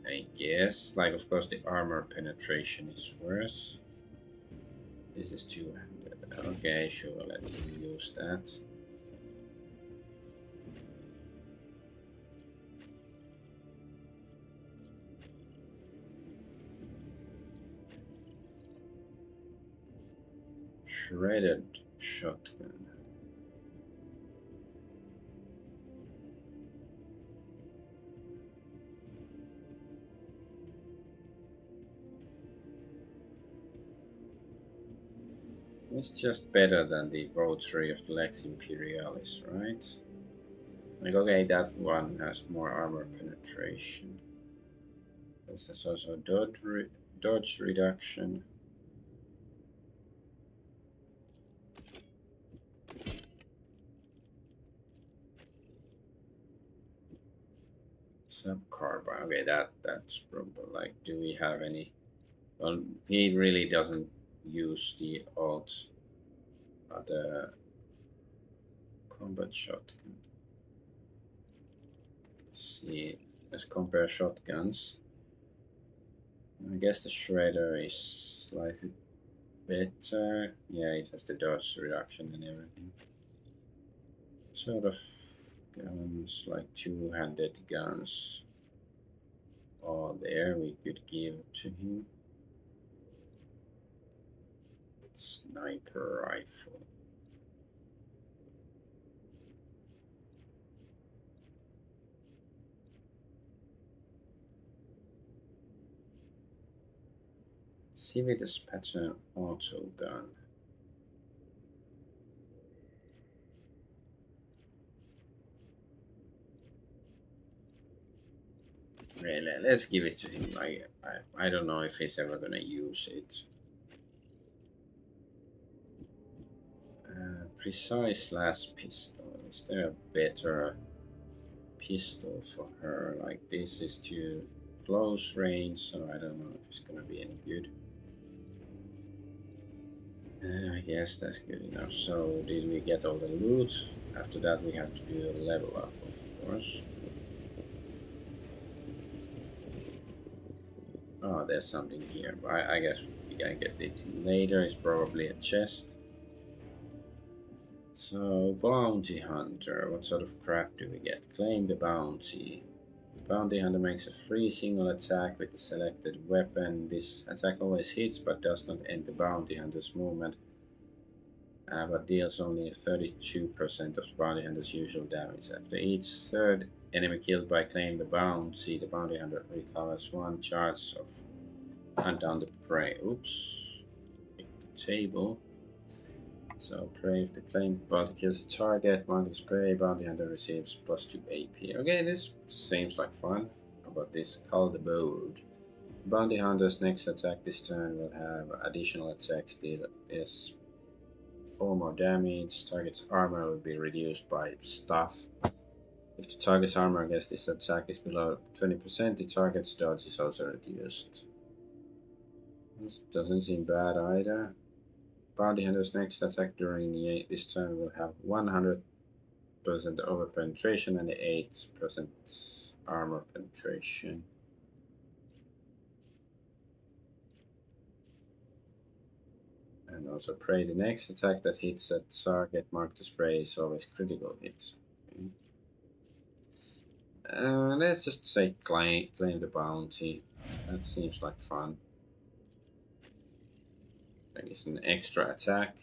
I guess, like, of course, the armor penetration is worse. This is 200. Okay, sure, let's use that. Shredded shotgun. It's just better than the rotary of the Lex Imperialis, right? Like, okay, that one has more armor penetration. This is also dodge reduction. Subcarbine. Okay, that's probably like. Do we have any? Well, he really doesn't use the alt, the combat shotgun. Let's see. Let's compare shotguns. I guess the shredder is slightly better. Yeah, it has the dodge reduction and everything. Sort of guns, like two-handed guns. Oh, there we could give to him. Sniper rifle. CV dispatcher auto gun. Really, let's give it to him. I don't know if he's ever gonna use it. Precise last pistol. Is there a better pistol for her? Like, this is too close range, so I don't know if it's gonna be any good. I guess that's good enough. So, did we get all the loot? After that, we have to do a level up, of course. Oh, there's something here. I guess we can get it later. It's probably a chest. So, bounty hunter. What sort of crap do we get? Claim the bounty. The bounty hunter makes a free single attack with the selected weapon. This attack always hits but does not end the bounty hunter's movement, but deals only 32% of the bounty hunter's usual damage. After each third enemy killed by claim the bounty hunter recovers one charge of hunt down the prey. Oops. Pick the table. So prey, if the claim bounty kills the target, bounty's prey, bounty hunter receives +2 AP. Okay, this seems like fun. How about this? Call the Bold. Bounty hunter's next attack this turn will have additional attacks deal is 4 more damage. Target's armor will be reduced by stuff. If the target's armor against this attack is below 20%, the target's dodge is also reduced. This doesn't seem bad either. Bounty hunter's next attack during this turn will have 100% over penetration and 8% armor penetration. And also pray the next attack that hits that target marked the spray is always critical hits. Okay. Let's just say claim the bounty. That seems like fun. That is an extra attack.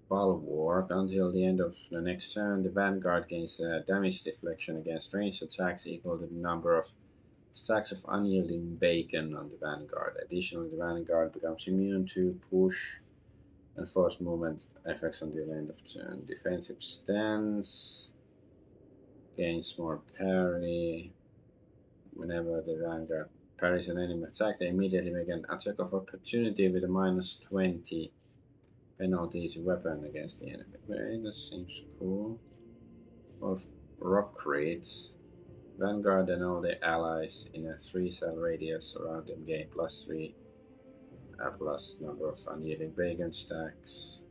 Bulwark. Until the end of the next turn, the Vanguard gains damage deflection against ranged attacks equal to the number of stacks of unyielding bacon on the Vanguard. Additionally, the Vanguard becomes immune to push and forced movement effects until the end of turn. Defensive stance. Gains more parry. Whenever the Vanguard parries an enemy attack, they immediately make an attack of opportunity with a -20 penalty to weapon against the enemy. Okay, that seems cool. Of rock crates. Vanguard and all their allies in a 3-cell radius around them gain +3 plus number of unyielding bacon stacks.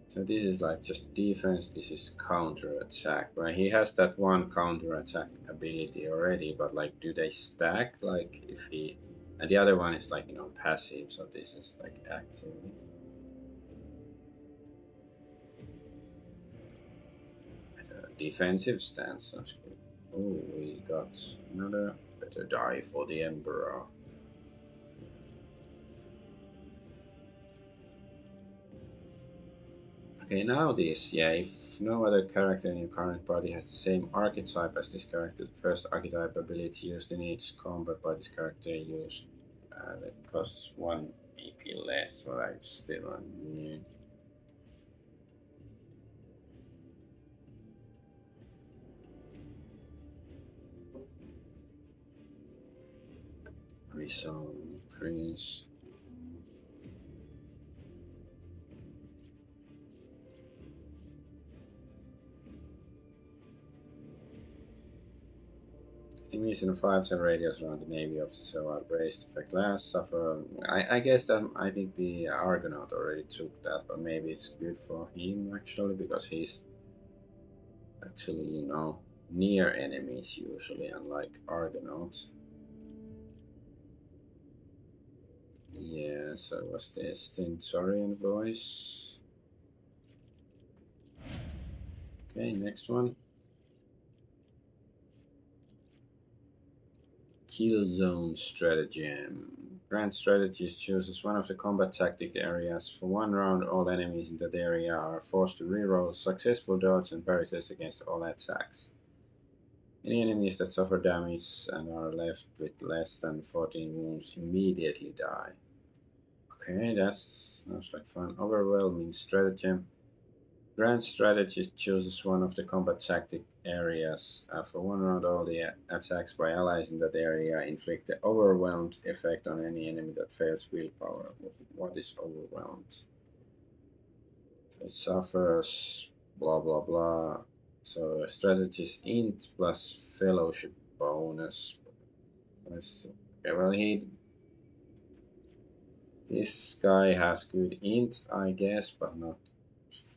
So this is like just defense, this is counter attack, right? He has that one counter attack ability already, but like do they stack? Like if he, and the other one is like, you know, passive, so this is like actively. Defensive stance sounds good. Oh, we got another better die for the Emperor. Okay, now this, yeah, if no other character in your current party has the same archetype as this character, the first archetype ability used in each combat by this character used that costs 1 AP less, so I still new. Resolve, freeze. Enemies in a 5-cell radius around the navy officer while braced effect last suffer. I guess that I think the Argonaut already took that, but maybe it's good for him actually because he's actually, you know, near enemies usually, unlike Argonauts. Yeah, so was this Tintorian voice? Okay, next one. Kill zone stratagem. Grand strategist chooses one of the combat tactic areas. For 1 round, all enemies in that area are forced to reroll successful dodge and parry tests against all attacks. Any enemies that suffer damage and are left with less than 14 wounds immediately die. Okay, that sounds like fun. Overwhelming stratagem. Grand strategist chooses one of the combat tactic areas. For 1 round, all the attacks by allies in that area inflict the overwhelmed effect on any enemy that fails willpower. What is overwhelmed? So it suffers blah blah blah. So strategist int plus fellowship bonus. Okay, well this guy has good int, I guess, but not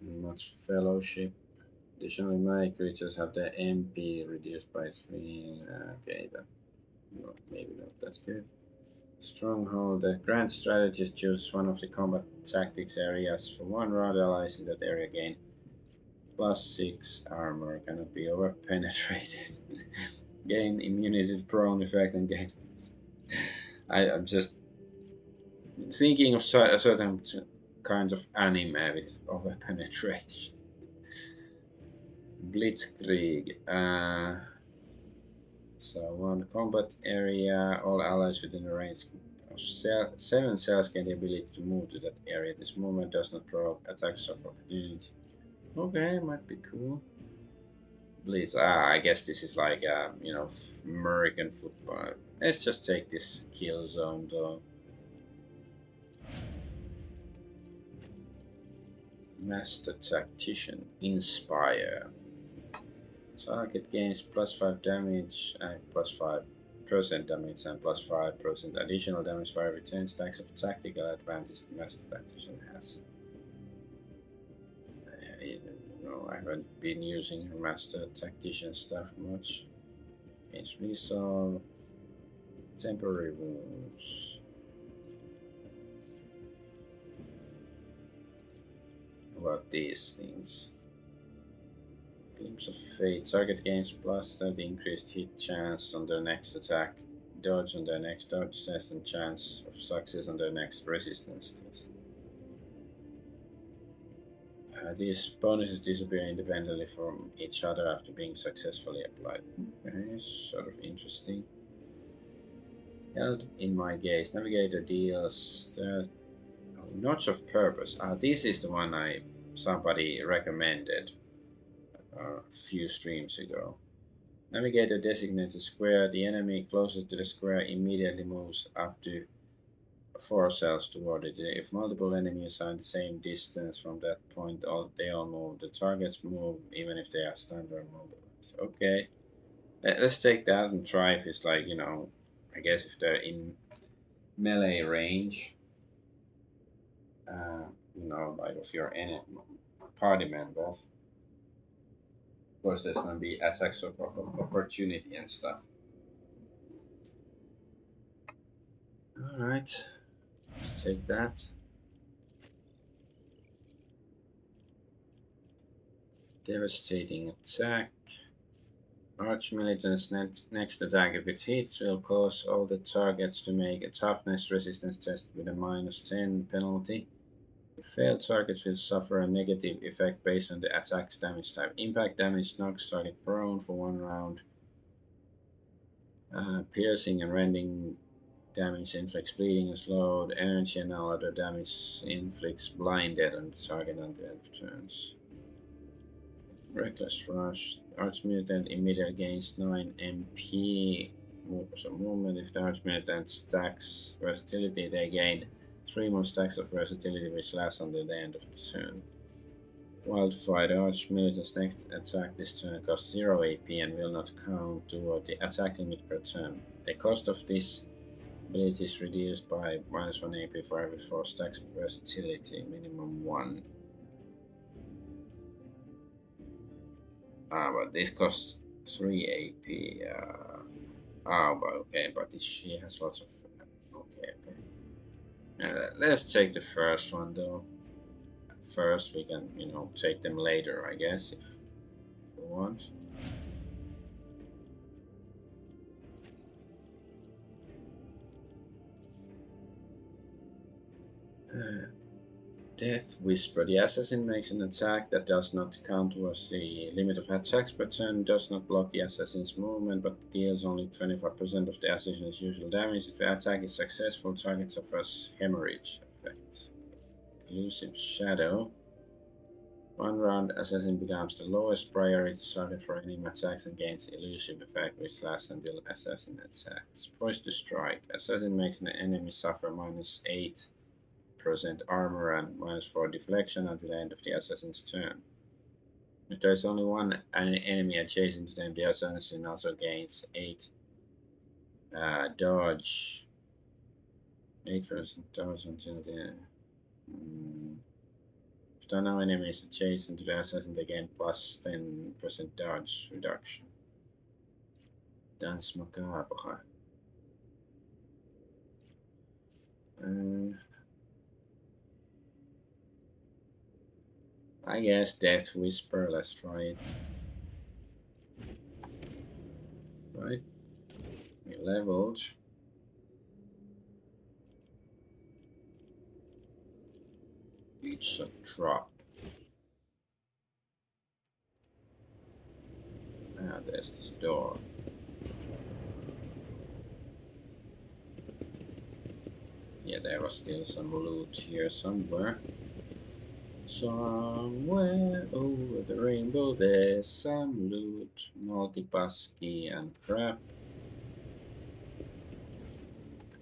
much fellowship. Additionally, my creatures have their MP reduced by 3. Okay, then no, maybe not that good. Stronghold. The Grand Strategist chooses one of the combat tactics areas. For 1 round, allies in that area gain +6 armor. Cannot be over penetrated. Gain immunity to prone effect and gain. I'm just thinking of certain kinds of anime with over penetration. Blitzkrieg. So 1 combat area, all allies within a range of 7 cells gain the ability to move to that area. This movement does not provoke attacks of opportunity. Okay, might be cool. Blitz. I guess this is like you know, American football. Let's just take this kill zone though. Master Tactician. Inspire. Target gains +5 damage and +5% damage and +5% additional damage for every 10 stacks of tactical advantage the Master Tactician has. know, I haven't been using her master tactician stuff much. It's resolve, temporary wounds. About these things. Glimpse of Fate. Target gains plus 30 increased hit chance on their next attack, dodge on their next dodge test, and chance of success on their next resistance test. These bonuses disappear independently from each other after being successfully applied. Okay, sort of interesting. Held in my gaze, navigator deals notch of purpose. This is the one somebody recommended a few streams ago. Navigator designates a square. The enemy closest to the square immediately moves up to 4 cells toward it. If multiple enemies are in the same distance from that point, they all move. The targets move even if they are stunned or mobilized. Okay, let's take that and try if it's like, you know, I guess if they're in melee range, you know, like of your party members. Of course, there's going to be attacks of opportunity and stuff. Alright, let's take that. Devastating attack. Archmilitant's next attack, if it hits, will cause all the targets to make a toughness resistance test with a -10 penalty. If failed, targets will suffer a negative effect based on the attack's damage type. Impact damage knocks target prone for 1 round. Piercing and rending damage inflicts bleeding and slowed. Energy and all other damage inflicts blinded on the target on the end of turns. Reckless Rush. Archmilitant immediately gains 9 MP. So movement. If the Archmilitant stacks versatility, they gain 3 more stacks of versatility, which lasts until the end of the turn. Wildfire. Archmilitant's next attack this turn costs 0 AP and will not count toward the attack limit per turn. The cost of this ability is reduced by -1 AP for every 4 stacks of versatility, minimum 1. But this costs 3 AP. But okay, but she has lots of. Okay. Let's take the first one though. First, we can, you know, take them later, I guess, if we want. Death Whisper. The assassin makes an attack that does not count towards the limit of attacks per turn, does not block the assassin's movement, but deals only 25% of the assassin's usual damage. If the attack is successful, target suffers hemorrhage effect. Elusive Shadow. 1 round, assassin becomes the lowest priority target for enemy attacks and gains elusive effect, which lasts until assassin attacks. Poised to strike. Assassin makes an enemy suffer -8% armor and -4 deflection until the end of the assassin's turn. If there is only one enemy adjacent to them, the assassin also gains 8 dodge. 8% dodge until the. If there are no enemies adjacent to the assassin, they gain +10% dodge reduction. Danse macabre. I guess Death Whisper, let's try it. Right. We leveled. It's a drop. There's this door. Yeah, there was still some loot here somewhere. Somewhere over the rainbow there's some loot, multi-passkey and crap.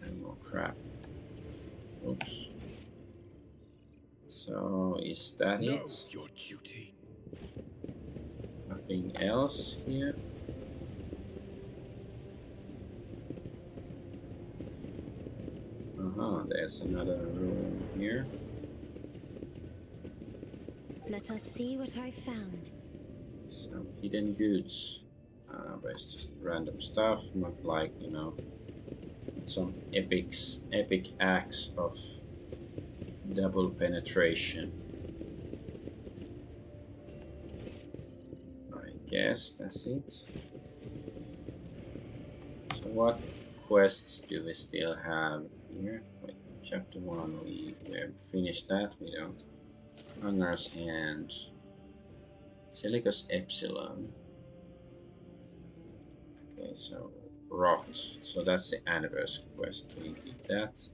And more crap. Oops. So is that Know it? your duty. Nothing else here? There's another room here. Let us see what I found. Some hidden goods. But it's just random stuff, not like, you know, some epic acts of double penetration. I guess that's it. So what quests do we still have here? Wait, chapter 1, we have finished that, we don't. Hunger's Hand. Silicus Epsilon. Okay, so Rot. So that's the anniversary quest. We did that.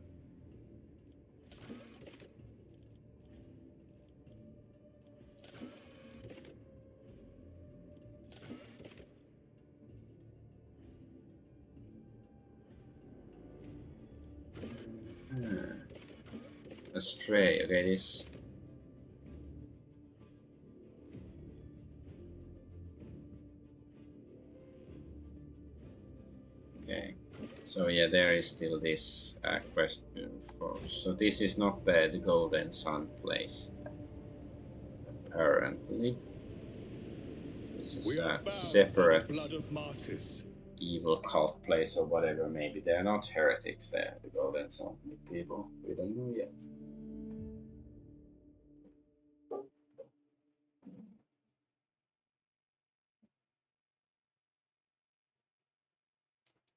Astray. Okay, this. Okay. So yeah, there is still this quest for. So this is not the Golden Sun place. Apparently, this is a separate evil cult place or whatever. Maybe they're not heretics. They're the Golden Sun people. We don't know yet.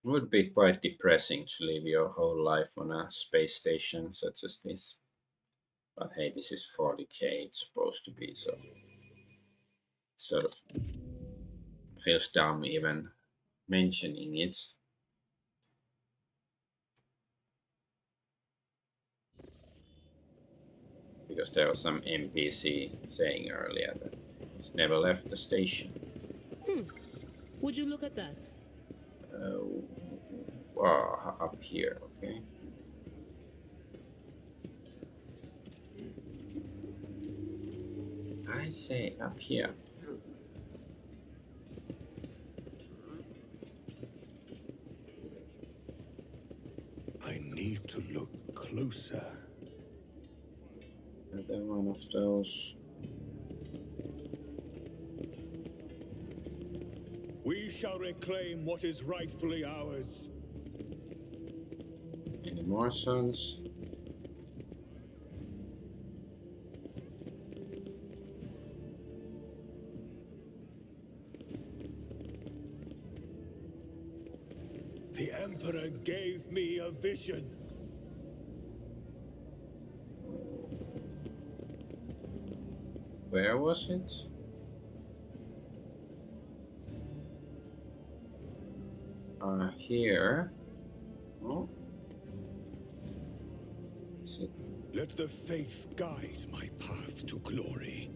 It would be quite depressing to live your whole life on a space station such as this. But hey, this is 40k, it's supposed to be, so sort of feels dumb even mentioning it. Because there was some NPC saying earlier that it's never left the station. Would you look at that? Up here, okay. I say up here. I need to look closer. Another one of those. We shall reclaim what is rightfully ours. Any more suns? The Emperor gave me a vision. Where was it? Here. Oh. Is it? Let the faith guide my path to glory.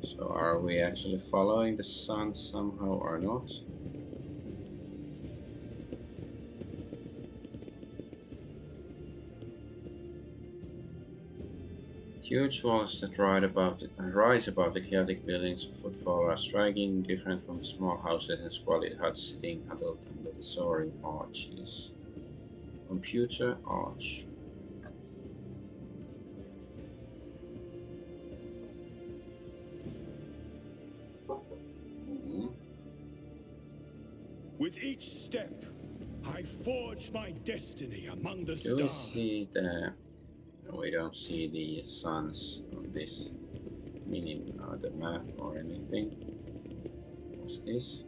So are we actually following the sun somehow or not? Huge walls that rise above the Celtic buildings of footfall are striking, different from the small houses and squalid huts sitting huddled under the soaring arches. Computer arch. With each step, I forge my destiny among the Do we stars. see the... We don't see the suns on this the map or anything. What's this?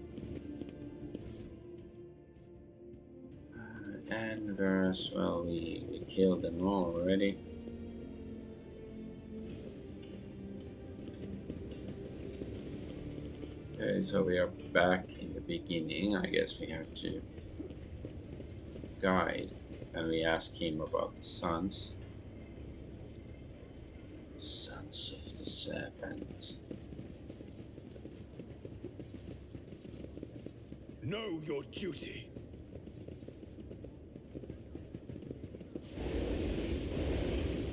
Anvers, well, we killed them all already. Okay, so we are back in the beginning. I guess we have to guide. And we ask him about the suns. Sons of the Serpent. Know your duty.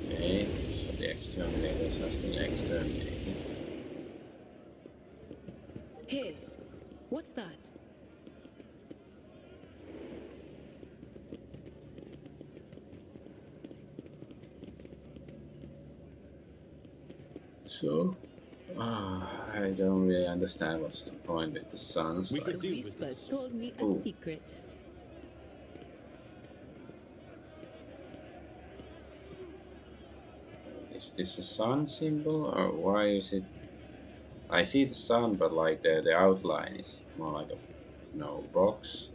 Okay, so the exterminators are still exterminating. Hey, what's that? So, I don't really understand what's the point with the suns. We Like, should deal with Whispers this. told me a oh, secret. is this a sun symbol or why is it? I see the sun, but like the outline is more like a box.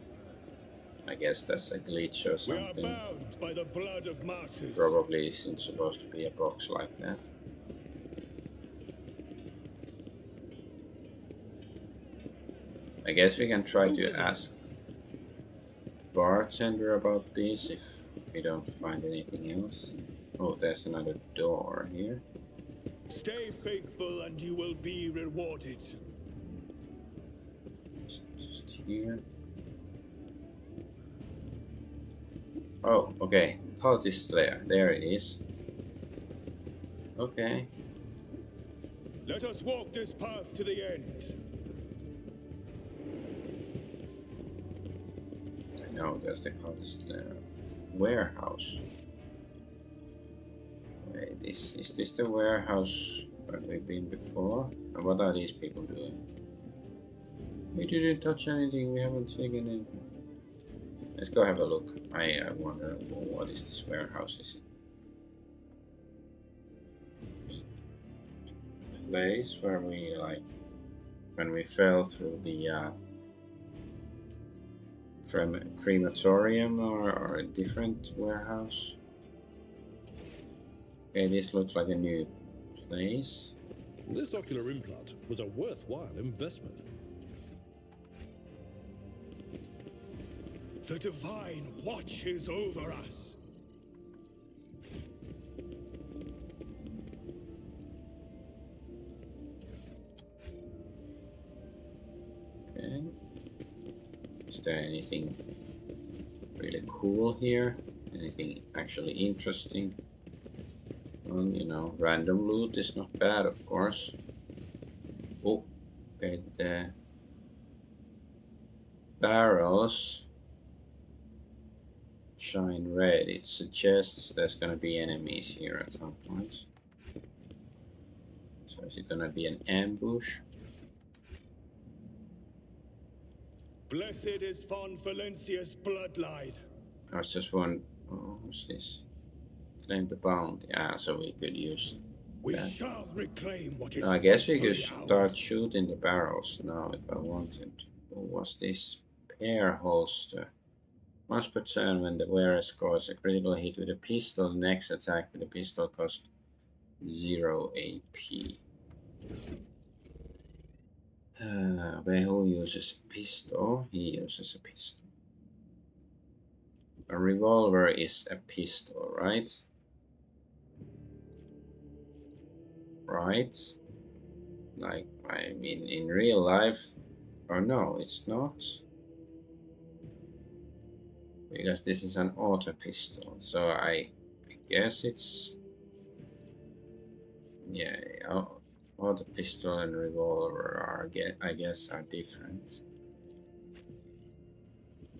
I guess that's a glitch or We are something. bound by the blood of masses. Probably isn't supposed to be a box like that. I guess we can try to ask bartender about this if we don't find anything else. Oh, there's another door here. Stay faithful and you will be rewarded. Just here. Oh, okay. Cultist there. There it is. Okay. Let us walk this path to the end. No, there's the cultist warehouse. Wait, is this the warehouse where we've been before? And what are these people doing? We didn't touch anything, we haven't taken anything. Let's go have a look. I wonder what is this warehouse? Is it the place where we when we fell through the crematorium or a different warehouse? Okay, this looks like a new place. This ocular implant was a worthwhile investment. The divine watches over us. Okay. Is there anything really cool here? Anything actually interesting? Well, you know, random loot is not bad, of course. Oh, okay, the barrels shine red. It suggests there's gonna be enemies here at some point. So is it gonna be an ambush? Blessed is Von Valencia's bloodline. I was just one. Oh, what's this? Claim the bounty. Ah, so we could use. We Yeah. shall reclaim what is I guess we could rightfully start ours. shooting the barrels now if I wanted. What was this? Pair holster. Once per turn, when the wearer scores a critical hit with a pistol, the next attack with a pistol costs 0 AP. But who uses a pistol? He uses a pistol. A revolver is a pistol, right? Right? Like, I mean, in real life, or no, it's not. Because this is an auto pistol, so I guess it's, yeah, auto pistol and revolver are, I guess, are different.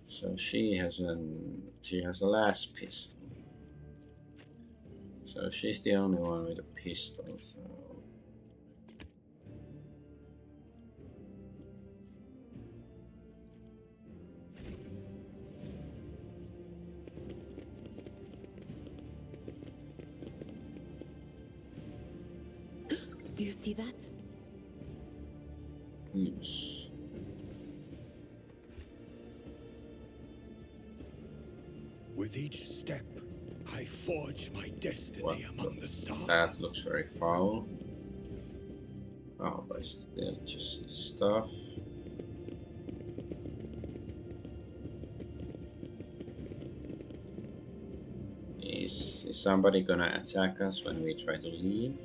So she has a last pistol. So she's the only one with a pistol, so Do you see that? goods. With each step, I forge my destiny What among the stars. That looks very foul. Oh, but it's still just stuff. Is somebody gonna attack us when we try to leave?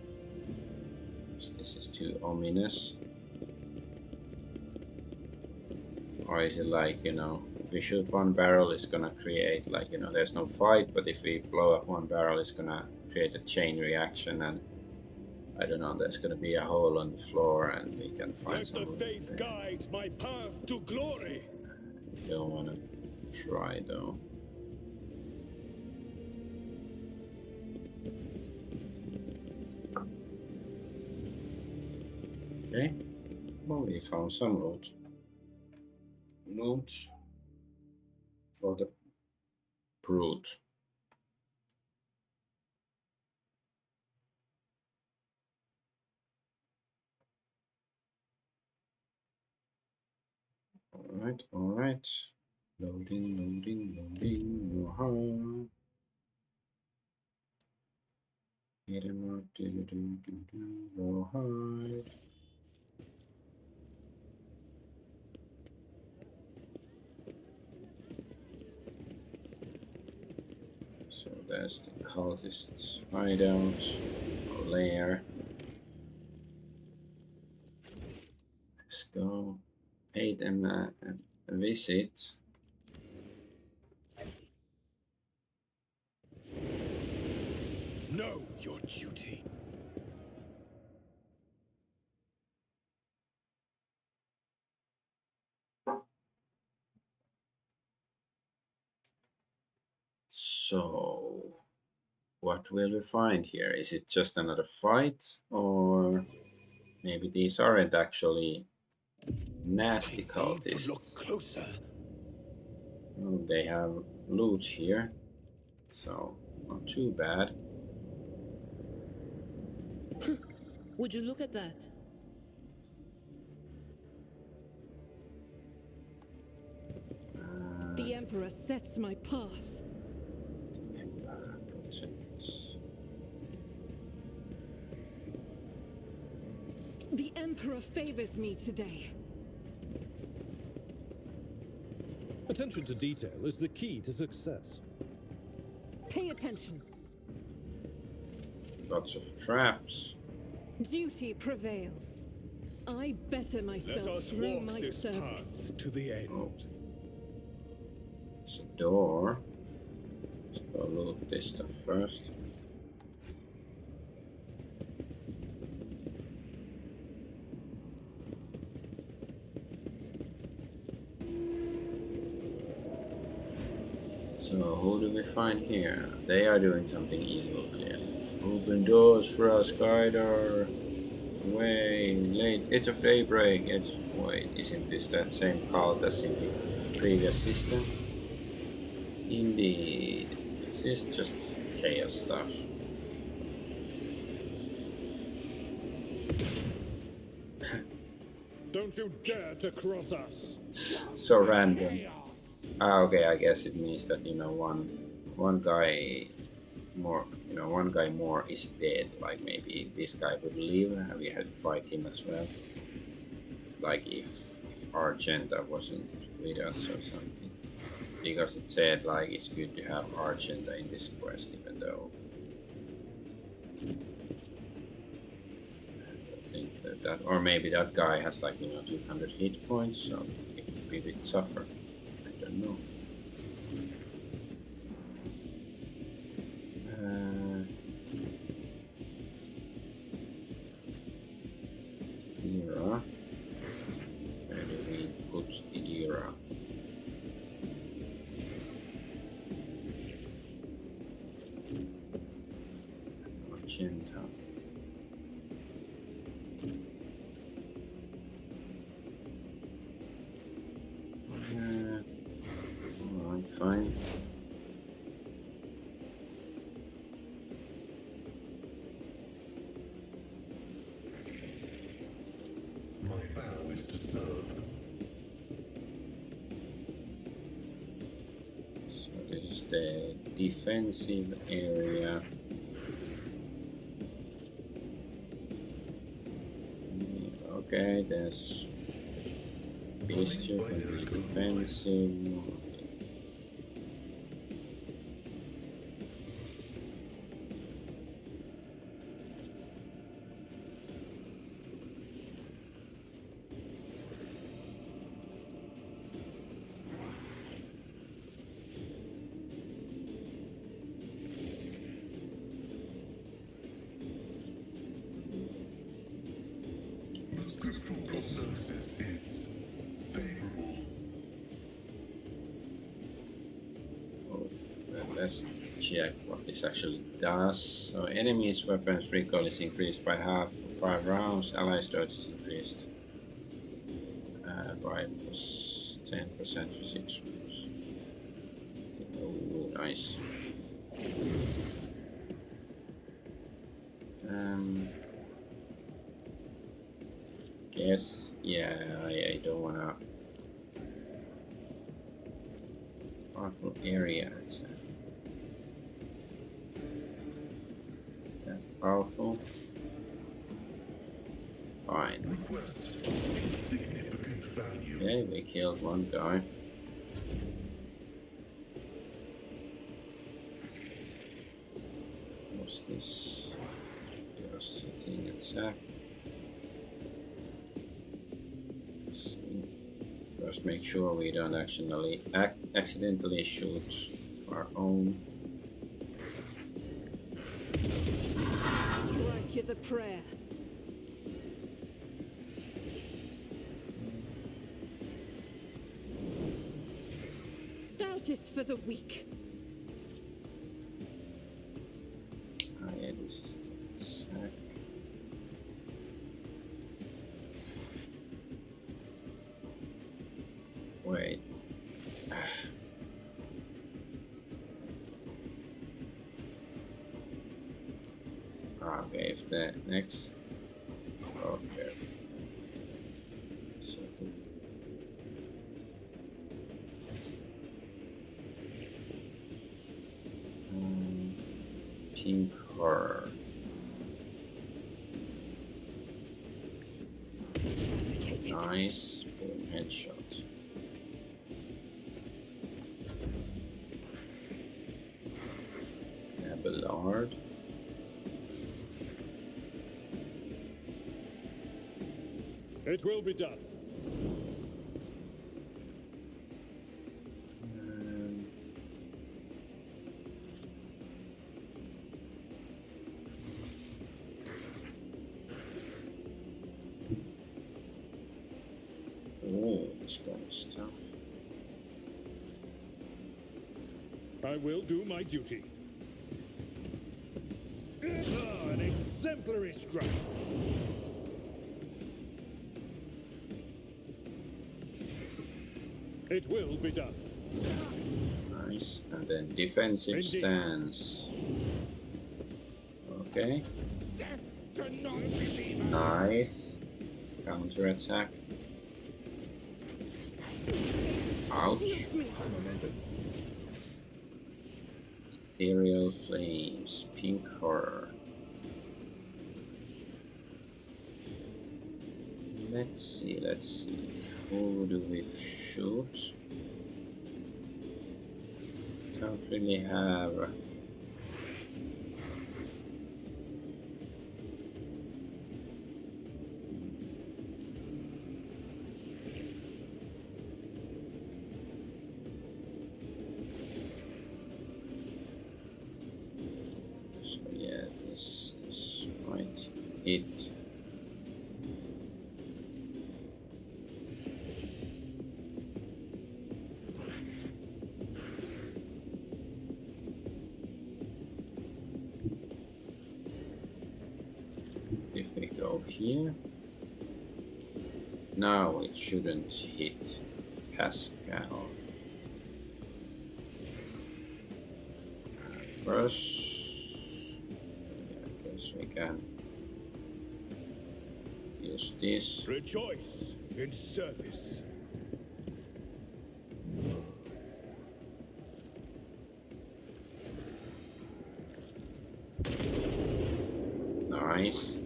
This is too ominous. Or is it like, you know, if we shoot one barrel, it's gonna create, like, you know, there's no fight, but if we blow up one barrel, it's gonna create a chain reaction, and I don't know, there's gonna be a hole on the floor, and we can find Let the some. faith guide my path to glory. Don't wanna try though. Okay. Well, we found some loot. Loot for the brute. Alright, alright. Loading, loading, loading. No. Get him up. Go hide. So that's the cultists' hideout or lair. Let's go pay them a visit. Know your duty. So, what will we find here? Is it just another fight, or maybe these aren't actually nasty I need to look cultists? closer. Oh, they have loot here, so not too bad. Would you look at that? The Emperor sets my path. Empire protects. The Emperor favors me today. Attention to detail is the key to success. Pay attention. Lots of traps. Duty prevails. I better Let myself us through walk my this service. path to the end. Oh. It's a door. Let's go loot this stuff first. So who do we find here? They are doing something evil, clearly. Open doors for us, guide our way. Late edge of daybreak. Wait, isn't this that same cult as in the previous system? Indeed. This is just chaos stuff. Don't you dare to cross us! So random. Ah, okay, I guess it means that, you know, one guy more, one guy more is dead. Like maybe this guy would live and we had to fight him as well. Like if Argenta wasn't with us or something. Because it said like it's good to have Argenta in this quest, even though I think that or maybe that guy has like 200 hit points, so it could be a bit tougher. I don't know. Idira. Where do we put Idira? Magenta. Alright, fine. My vow is to serve. So this is the defensive area. Okay, there's Beastie can be defensive. The scriptural This. prognosis is favorable. Oh, well, let's check what this actually does. So enemies' weapons recoil is increased by half for 5 rounds. Allies' dodge is increased by plus 10% for 6 rounds. Oh, nice. Guess, yeah, I don't wanna powerful area attack. That powerful. Fine. Request significant value. Okay, we killed one guy. What's this? Just hitting attack. First, make sure we don't accidentally shoot our own. Strike is a prayer. Doubt is for the weak. Oh yeah, this is the attack. Wait. Okay, if the next. Okay. So pink horror. Nice. Boom, headshot. Abelard. It will be done. Oh, this kind of stuff. I will do my duty. Ah, an exemplary strike. It will be done. Nice. And then defensive Indeed. stance. Okay. Death to non-believer. Nice. Counter attack. Ouch. Ethereal flames. Pink horror. Let's see. Who do we shoot? Don't really have. So yeah, this might hit. If we go here, now it shouldn't hit Pascal. First, I guess we can use this. Rejoice in service. Nice.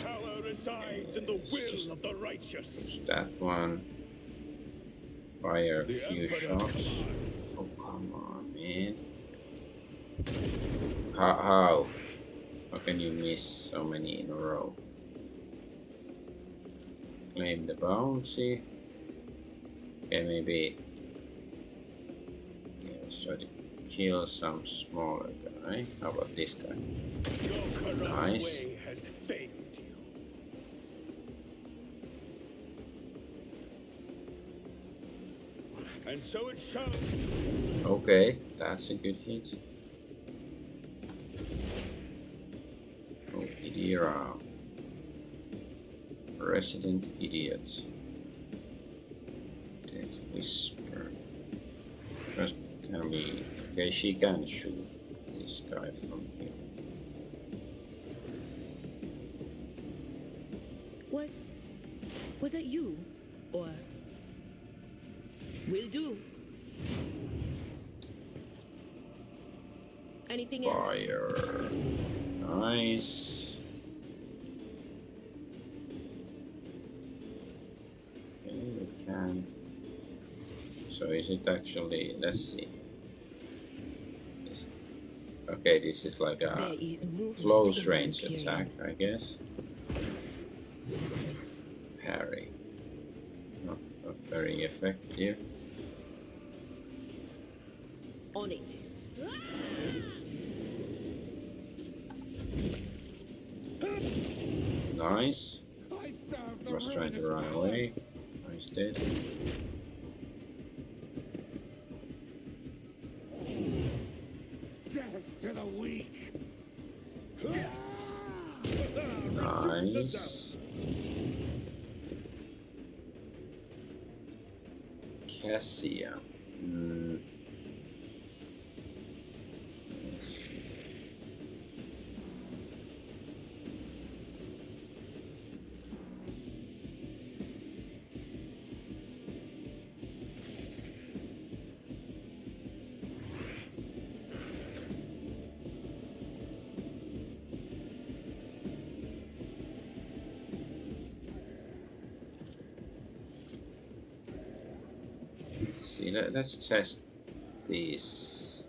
Power resides in the will of the righteous. Use that one. Fire a The few Emperor shots. commands. Oh, come on, man. How can you miss so many in a row? Claim the bounty. Okay, maybe. Yeah, let's try to kill some smaller guy. How about this guy? Your corrupt Nice. way has failed you. And so it shall. Okay, that's a good hit. Oh, Idira. Resident Idiot. Death Whisper. First, can we... Okay, she can shoot this guy from here. Was that you? Or... Will do. Anything else? Fire. Nice. Okay, we can. So is it actually? Let's see. Okay, this is like a close range attack, I guess. Parry. Not very effective. On it. Nice. Was trying to run away. Nice dead. Death to the weak. Nice. Cassia. Let's see. Let's test these.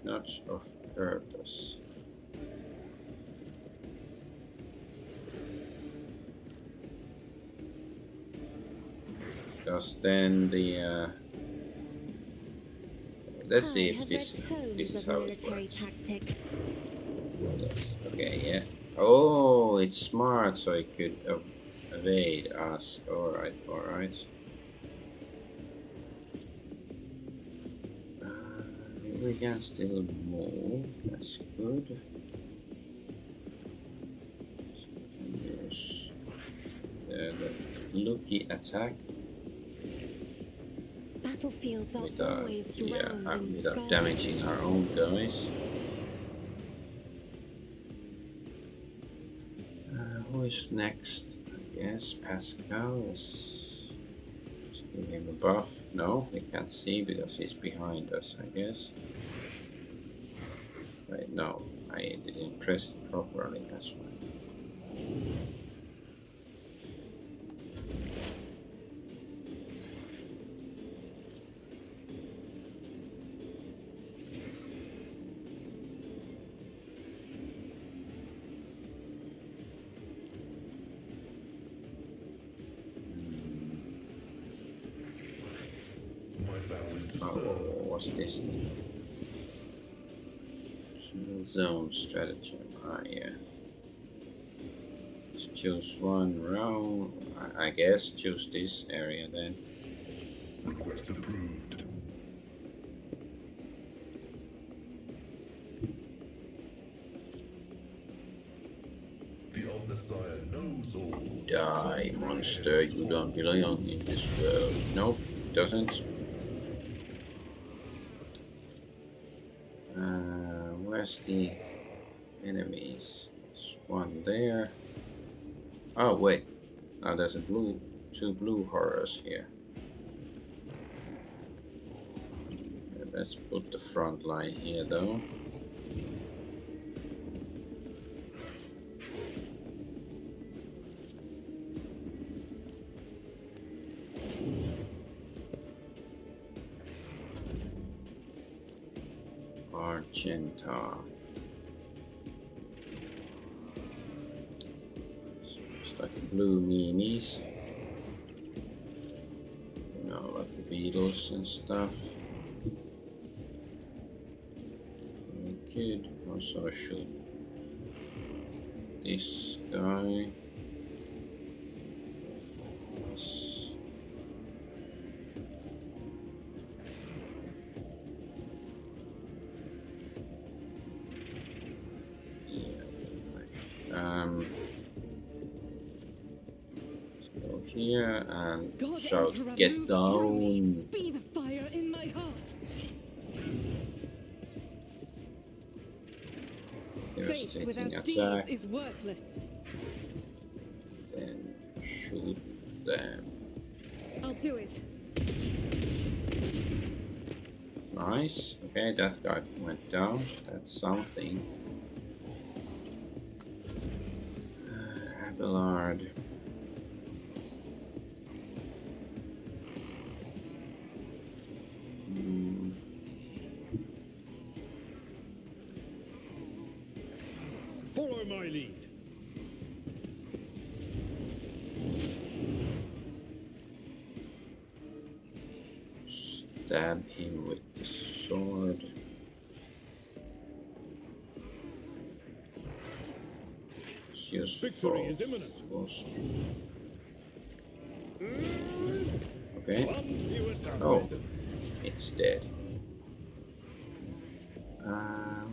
Not of purpose. Because then the let's see if this is how it works. Tactics. Yes. Okay. Yeah. Oh, it's smart, so it could evade us. All right. All right. We can still move, that's good. Use the lucky attack. Battlefields are always drowned in without sky. damaging our own guys. Who is next? I guess Pascal is... Let's give him a buff. No, we can't see because he's behind us, I guess. Wait, no, I didn't press it properly, that's why. My vow is to Oh, serve. what's this thing? Kill zone stratagem. Ah, yeah. Let's choose one round. I guess choose this area then. Request approved. The Omnissiah knows all. Die, monster. You don't belong in this world. Nope, doesn't. Where's the enemies? There's one there. Oh, wait. Now there's a two blue horrors here. Let's put the front line here though. Argenta. It's like blue meanies. You know, like the Beatles and stuff. We could also shoot this guy. here and God shout, Emperor, "Get move through me. down!" Be the fire in my heart. Faith Devastating without deeds attack. is worthless. Then shoot them. I'll do it. Nice. Okay, that guy went down. That's something. Abelard. Follow my lead. Stab him with the sword. Use Victory is imminent. Okay. One fewer time. Oh, it's dead.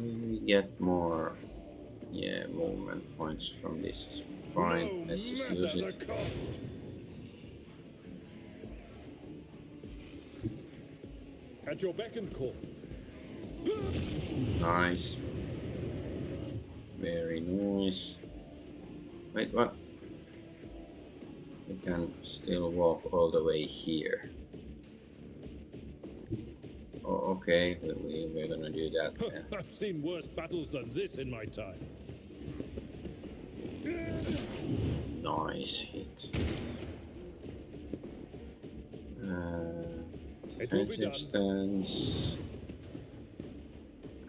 We get more, yeah, movement points from this. Fine, No let's just matter use the it. cost. At your beck and call. Nice. Very nice. Wait, what? We can still walk all the way here. Oh, okay, we're gonna do that then. I've seen worse battles than this in my time. Nice hit. It will be Defensive done. stance.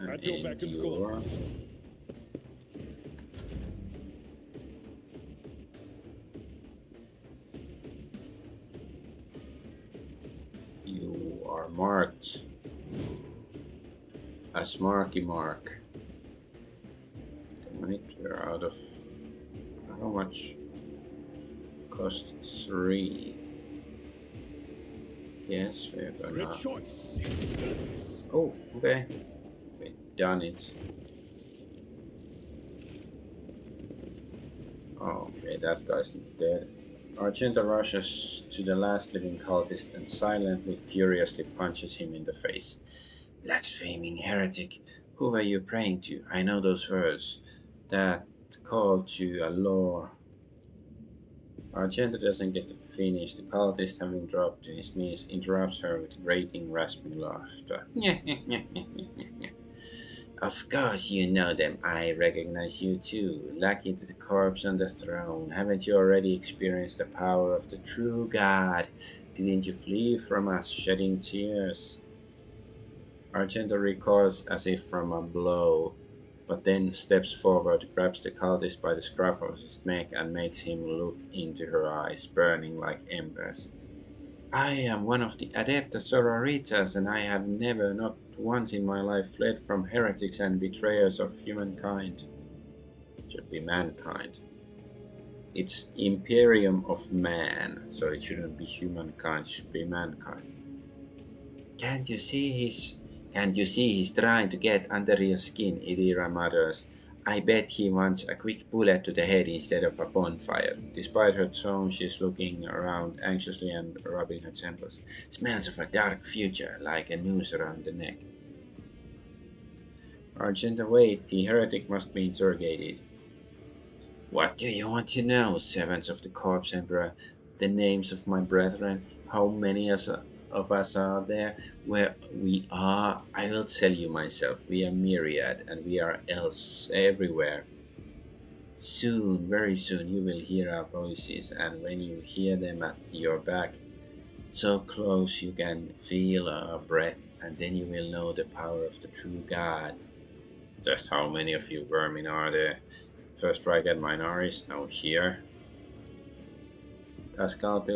And At your beck and call. endure. You are marked as Marky Mark. Right, we're out of how much? Cost 3. Guess we're gonna. Rejoice in goodness. Oh, okay. We done it. Oh, okay, that guy's not dead. Argenta rushes to the last living cultist and silently, furiously punches him in the face. Blaspheming heretic, who were you praying to? I know those words. That call to a law. Argenta doesn't get to finish. The cultist, having dropped to his knees, interrupts her with grating, rasping laughter. Of course you know them. I recognize you too. Lucky to the corpse on the throne. Haven't you already experienced the power of the true God? Didn't you flee from us, shedding tears? Argenta recoils as if from a blow, but then steps forward, grabs the cultist by the scruff of his neck, and makes him look into her eyes, burning like embers. I am one of the Adepta Sororitas, and I have never, not once in my life, fled from heretics and betrayers of humankind. Should be mankind. It's Imperium of Man, so it shouldn't be humankind, it should be mankind. Can't you see he's trying to get under your skin, Idira mutters. I bet he wants a quick bullet to the head instead of a bonfire. Despite her tone, she's looking around anxiously and rubbing her temples. Smells of a dark future, like a noose around the neck. Argenta, wait, the heretic must be interrogated. What do you want to know, servants of the corpse emperor? The names of my brethren? How many of us are there? Where we are? I will tell you myself. We are myriad, and we are else everywhere. Soon, very soon, you will hear our voices, and when you hear them at your back, so close you can feel our breath, and then you will know the power of the true God. Just how many of you vermin are there? First strike at Minaris, now here. Pascal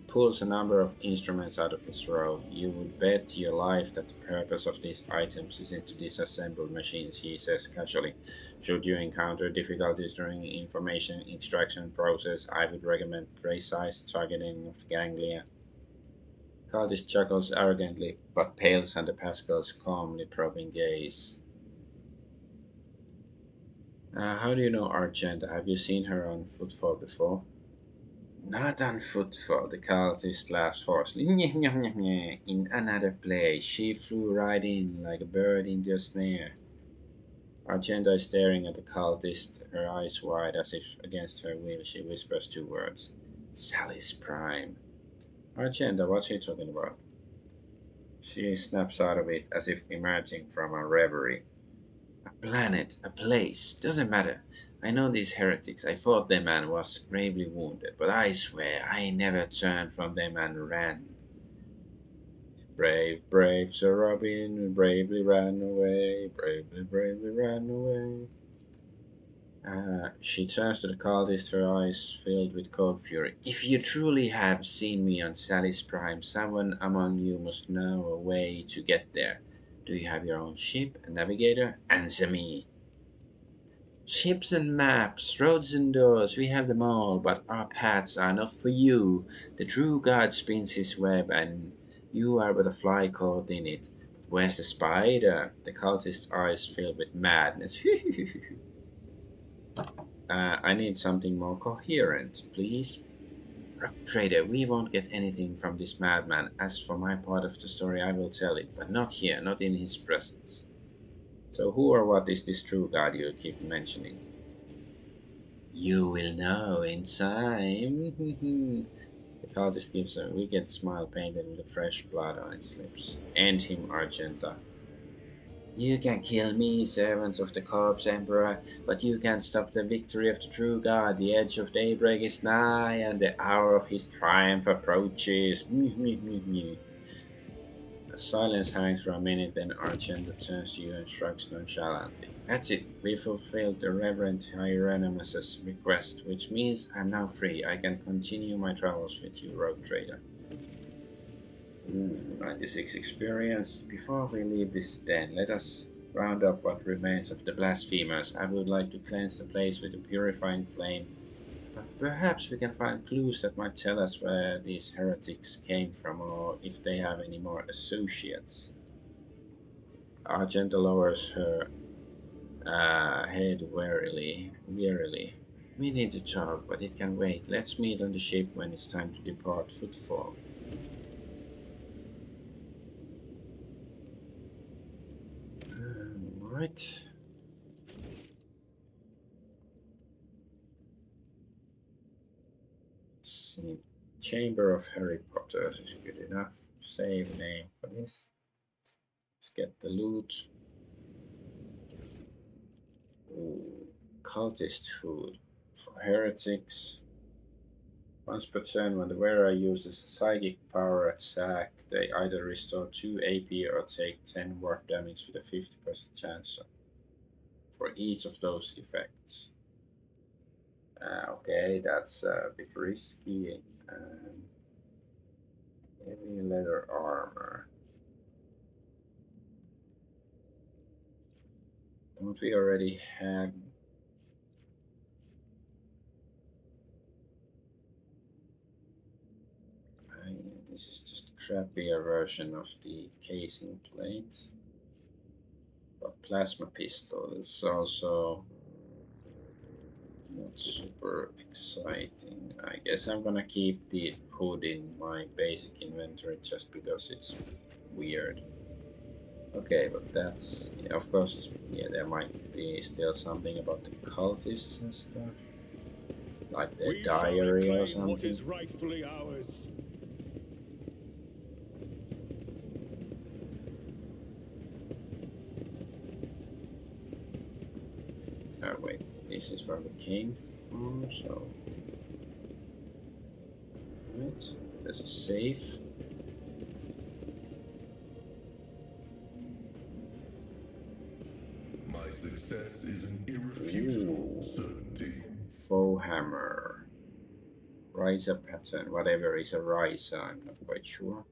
pulls a number of instruments out of his robe. You would bet your life that the purpose of these items isn't to disassemble machines, he says casually. Should you encounter difficulties during the information extraction process, I would recommend precise targeting of the ganglia. Cultist chuckles arrogantly, but pales under Pascal's calmly probing gaze. How do you know Argenta? Have you seen her on footfall before? Not on footfall, the cultist laughs hoarsely. In another place, she flew right in like a bird into a snare. Argenta is staring at the cultist, her eyes wide as if against her will. She whispers two words. Sally's Prime. Argenta, what's he talking about? She snaps out of it as if emerging from a reverie. A planet, a place, doesn't matter. I know these heretics. I fought them and was gravely wounded, but I swear I never turned from them and ran. Brave, brave Sir Robin bravely ran away, bravely, bravely ran away. She turns to the cultist, her eyes filled with cold fury. If you truly have seen me on Sally's Prime, someone among you must know a way to get there. Do you have your own ship, a navigator? Answer me. Ships and maps, roads and doors, we have them all, but our paths are not for you. The true God spins his web, and you are but a fly caught in it. But where's the spider? The cultist's eyes filled with madness. I need something more coherent, please. Trader, we won't get anything from this madman. As for my part of the story, I will tell it, but not here, not in his presence. So who or what is this true God you keep mentioning? You will know in time. The cultist gives a wicked smile painted with the fresh blood on its lips. End him, Argenta. You can kill me, servants of the corpse emperor, but you can't stop the victory of the true God. The edge of daybreak is nigh, and the hour of his triumph approaches. A silence hangs for a minute, then Argenta turns to you and shrugs nonchalantly. That's it. We fulfilled the Reverend Hieronymus's request, which means I'm now free. I can continue my travels with you, rogue trader. 96 experience. Before we leave this den, let us round up what remains of the blasphemers. I would like to cleanse the place with a purifying flame, but perhaps we can find clues that might tell us where these heretics came from or if they have any more associates. Argenta lowers her head wearily. We need to talk, but it can wait. Let's meet on the ship when it's time to depart. Footfall. Right. See. Chamber of Harry Potter is good enough. Save name for this. Let's get the loot. Ooh, cultist food for heretics. Once per turn, when the wearer uses a psychic power attack, they either restore 2 AP or take 10 ward damage with a 50% chance for each of those effects. Okay, that's a bit risky. Heavy leather armor. Don't we already have? This is just a crappier version of the casing plate. But plasma pistol is also not super exciting. I guess I'm gonna keep the hood in my basic inventory just because it's weird. Okay, but that's, yeah, of course, yeah, there might be still something about the cultists and stuff, like their We shall diary or reclaim what is something. rightfully ours. Oh wait, this is where we came from, so right, there's a safe. My success is an irrefutable certainty. Foe hammer. Riser pattern. Whatever is a riser, I'm not quite sure.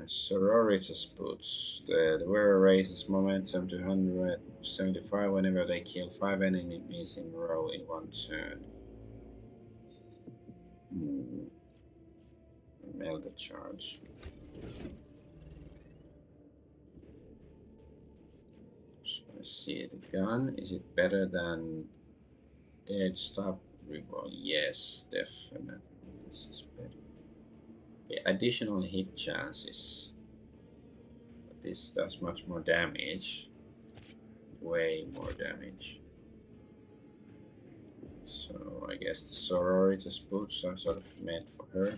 Sororitas boots. The wearer raises momentum to 175 whenever they kill 5 enemies in a row in one turn. Melder charge. So let's see, the gun, is it better than Dead stop reroll. Yes, definitely. This is better. Okay, additional hit chances. This does much more damage. Way more damage. So I guess the sororitas boots are sort of meant for her.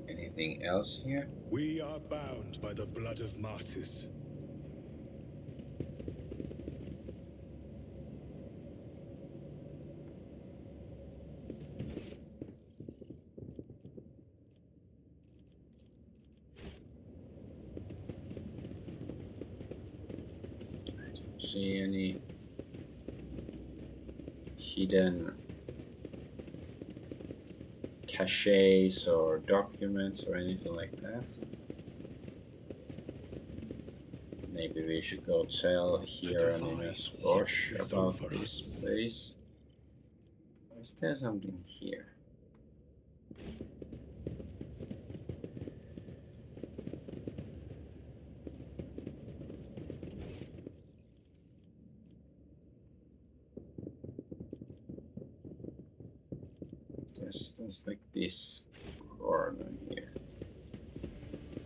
Anything else here? We are bound by the blood of martyrs. See any hidden caches or documents or anything like that? Maybe we should go tell Hieronymus Bosch about this place. Is there something here? There's like this corner here.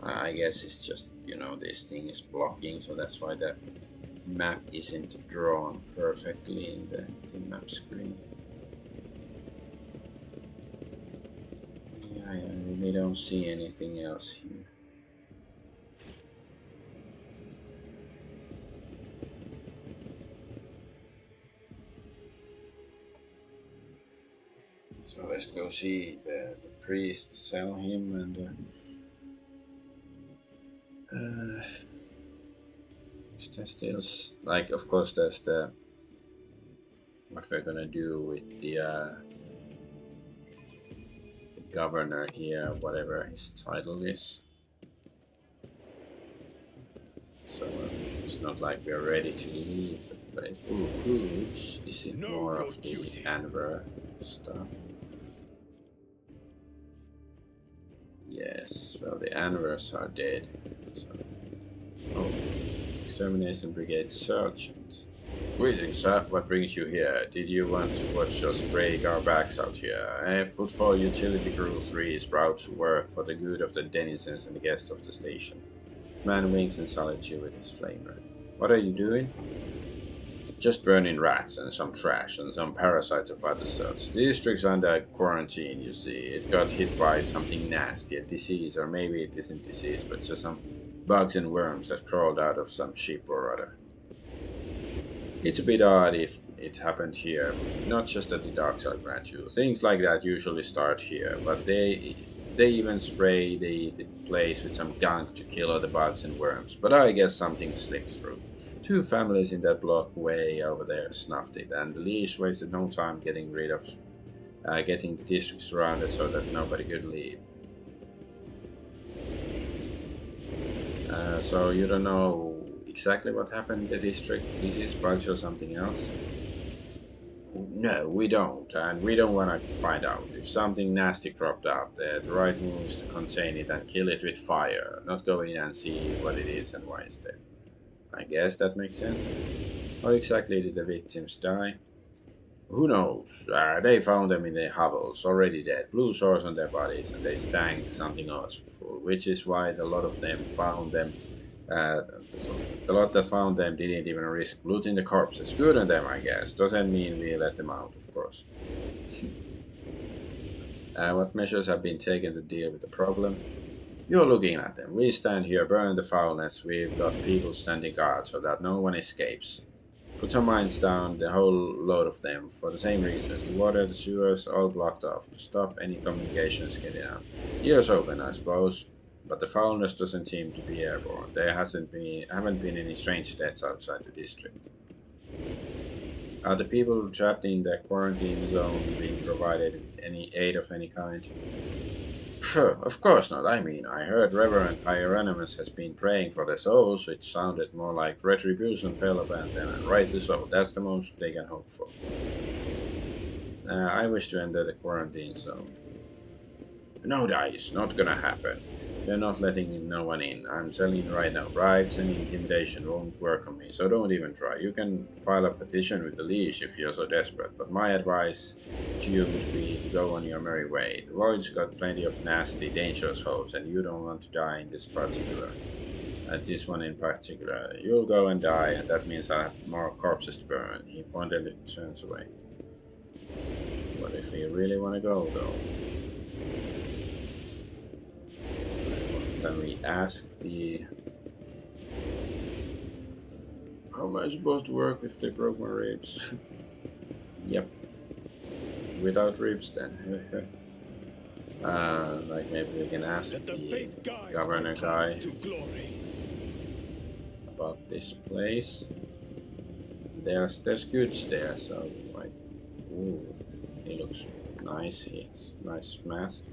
I guess it's just, you know, this thing is blocking, so that's why the map isn't drawn perfectly in the map screen. Yeah, I really don't see anything else here. So let's go see the priest, sell him, and still, like, of course, there's the what we're gonna do with the governor here, whatever his title is. So it's not like we're ready to leave the place. Ooh, whose is it? More of the Anver stuff? Yes, well, the Anvers are dead. So. Oh, Extermination Brigade Sergeant. Greetings, sir. What brings you here? Did you want to watch us break our backs out here? Footfall Utility Crew 3 is proud to work for the good of the denizens and the guests of the station. Man winks and salutes you with his flamer. What are you doing? Just burning rats and some trash and some parasites of other sorts. The district's under quarantine, you see. It got hit by something nasty, a disease, or maybe it isn't disease, but just some bugs and worms that crawled out of some ship or other. It's a bit odd if it happened here, not just at the dark side, grant you. Things like that usually start here, but they even spray the place with some gunk to kill all the bugs and worms. But I guess something slipped through. 2 families in that block way over there snuffed it, and the leash wasted no time getting rid of, getting the district surrounded so that nobody could leave. So you don't know exactly what happened in the district? Disease, bugs, or something else? No, we don't, and we don't want to find out. If something nasty cropped up, the right move is to contain it and kill it with fire, not go in and see what it is and why it's there. I guess that makes sense. How exactly did the victims die? Who knows? They found them in their hovels, already dead, blue sores on their bodies, and they stank something awful, which is why the lot of them found them. The lot that found them didn't even risk looting the corpses. Good on them, I guess. Doesn't mean we let them out, of course. What measures have been taken to deal with the problem? You're looking at them. We stand here, burn the foulness. We've got people standing guard so that no one escapes. Put our minds down, the whole load of them, for the same reasons. The water, the sewers, all blocked off to stop any communications getting out. Ears open, I suppose. But the foulness doesn't seem to be airborne. There haven't been any strange deaths outside the district. Are the people trapped in the quarantine zone being provided with any aid of any kind? Of course not. I mean, I heard Reverend Hieronymus has been praying for their souls, which sounded more like retribution fell upon them, and rightly so. That's the most they can hope for. I wish to enter the quarantine zone. No, dice, not gonna happen. They're not letting no one in. I'm telling you right now, bribes and intimidation won't work on me, so don't even try. You can file a petition with the leash if you're so desperate, but my advice to you would be to go on your merry way. The void's got plenty of nasty, dangerous holes, and you don't want to die in this particular. At this one in particular. You'll go and die, and that means I have more corpses to burn. He pointedly turns away. What if we really want to go, though? Can we ask the... How am I supposed to work if they broke my ribs? Yep. Without ribs then. Like maybe we can ask the governor guy about this place. There's goods there, so like, ooh, he looks nice. It's nice mask.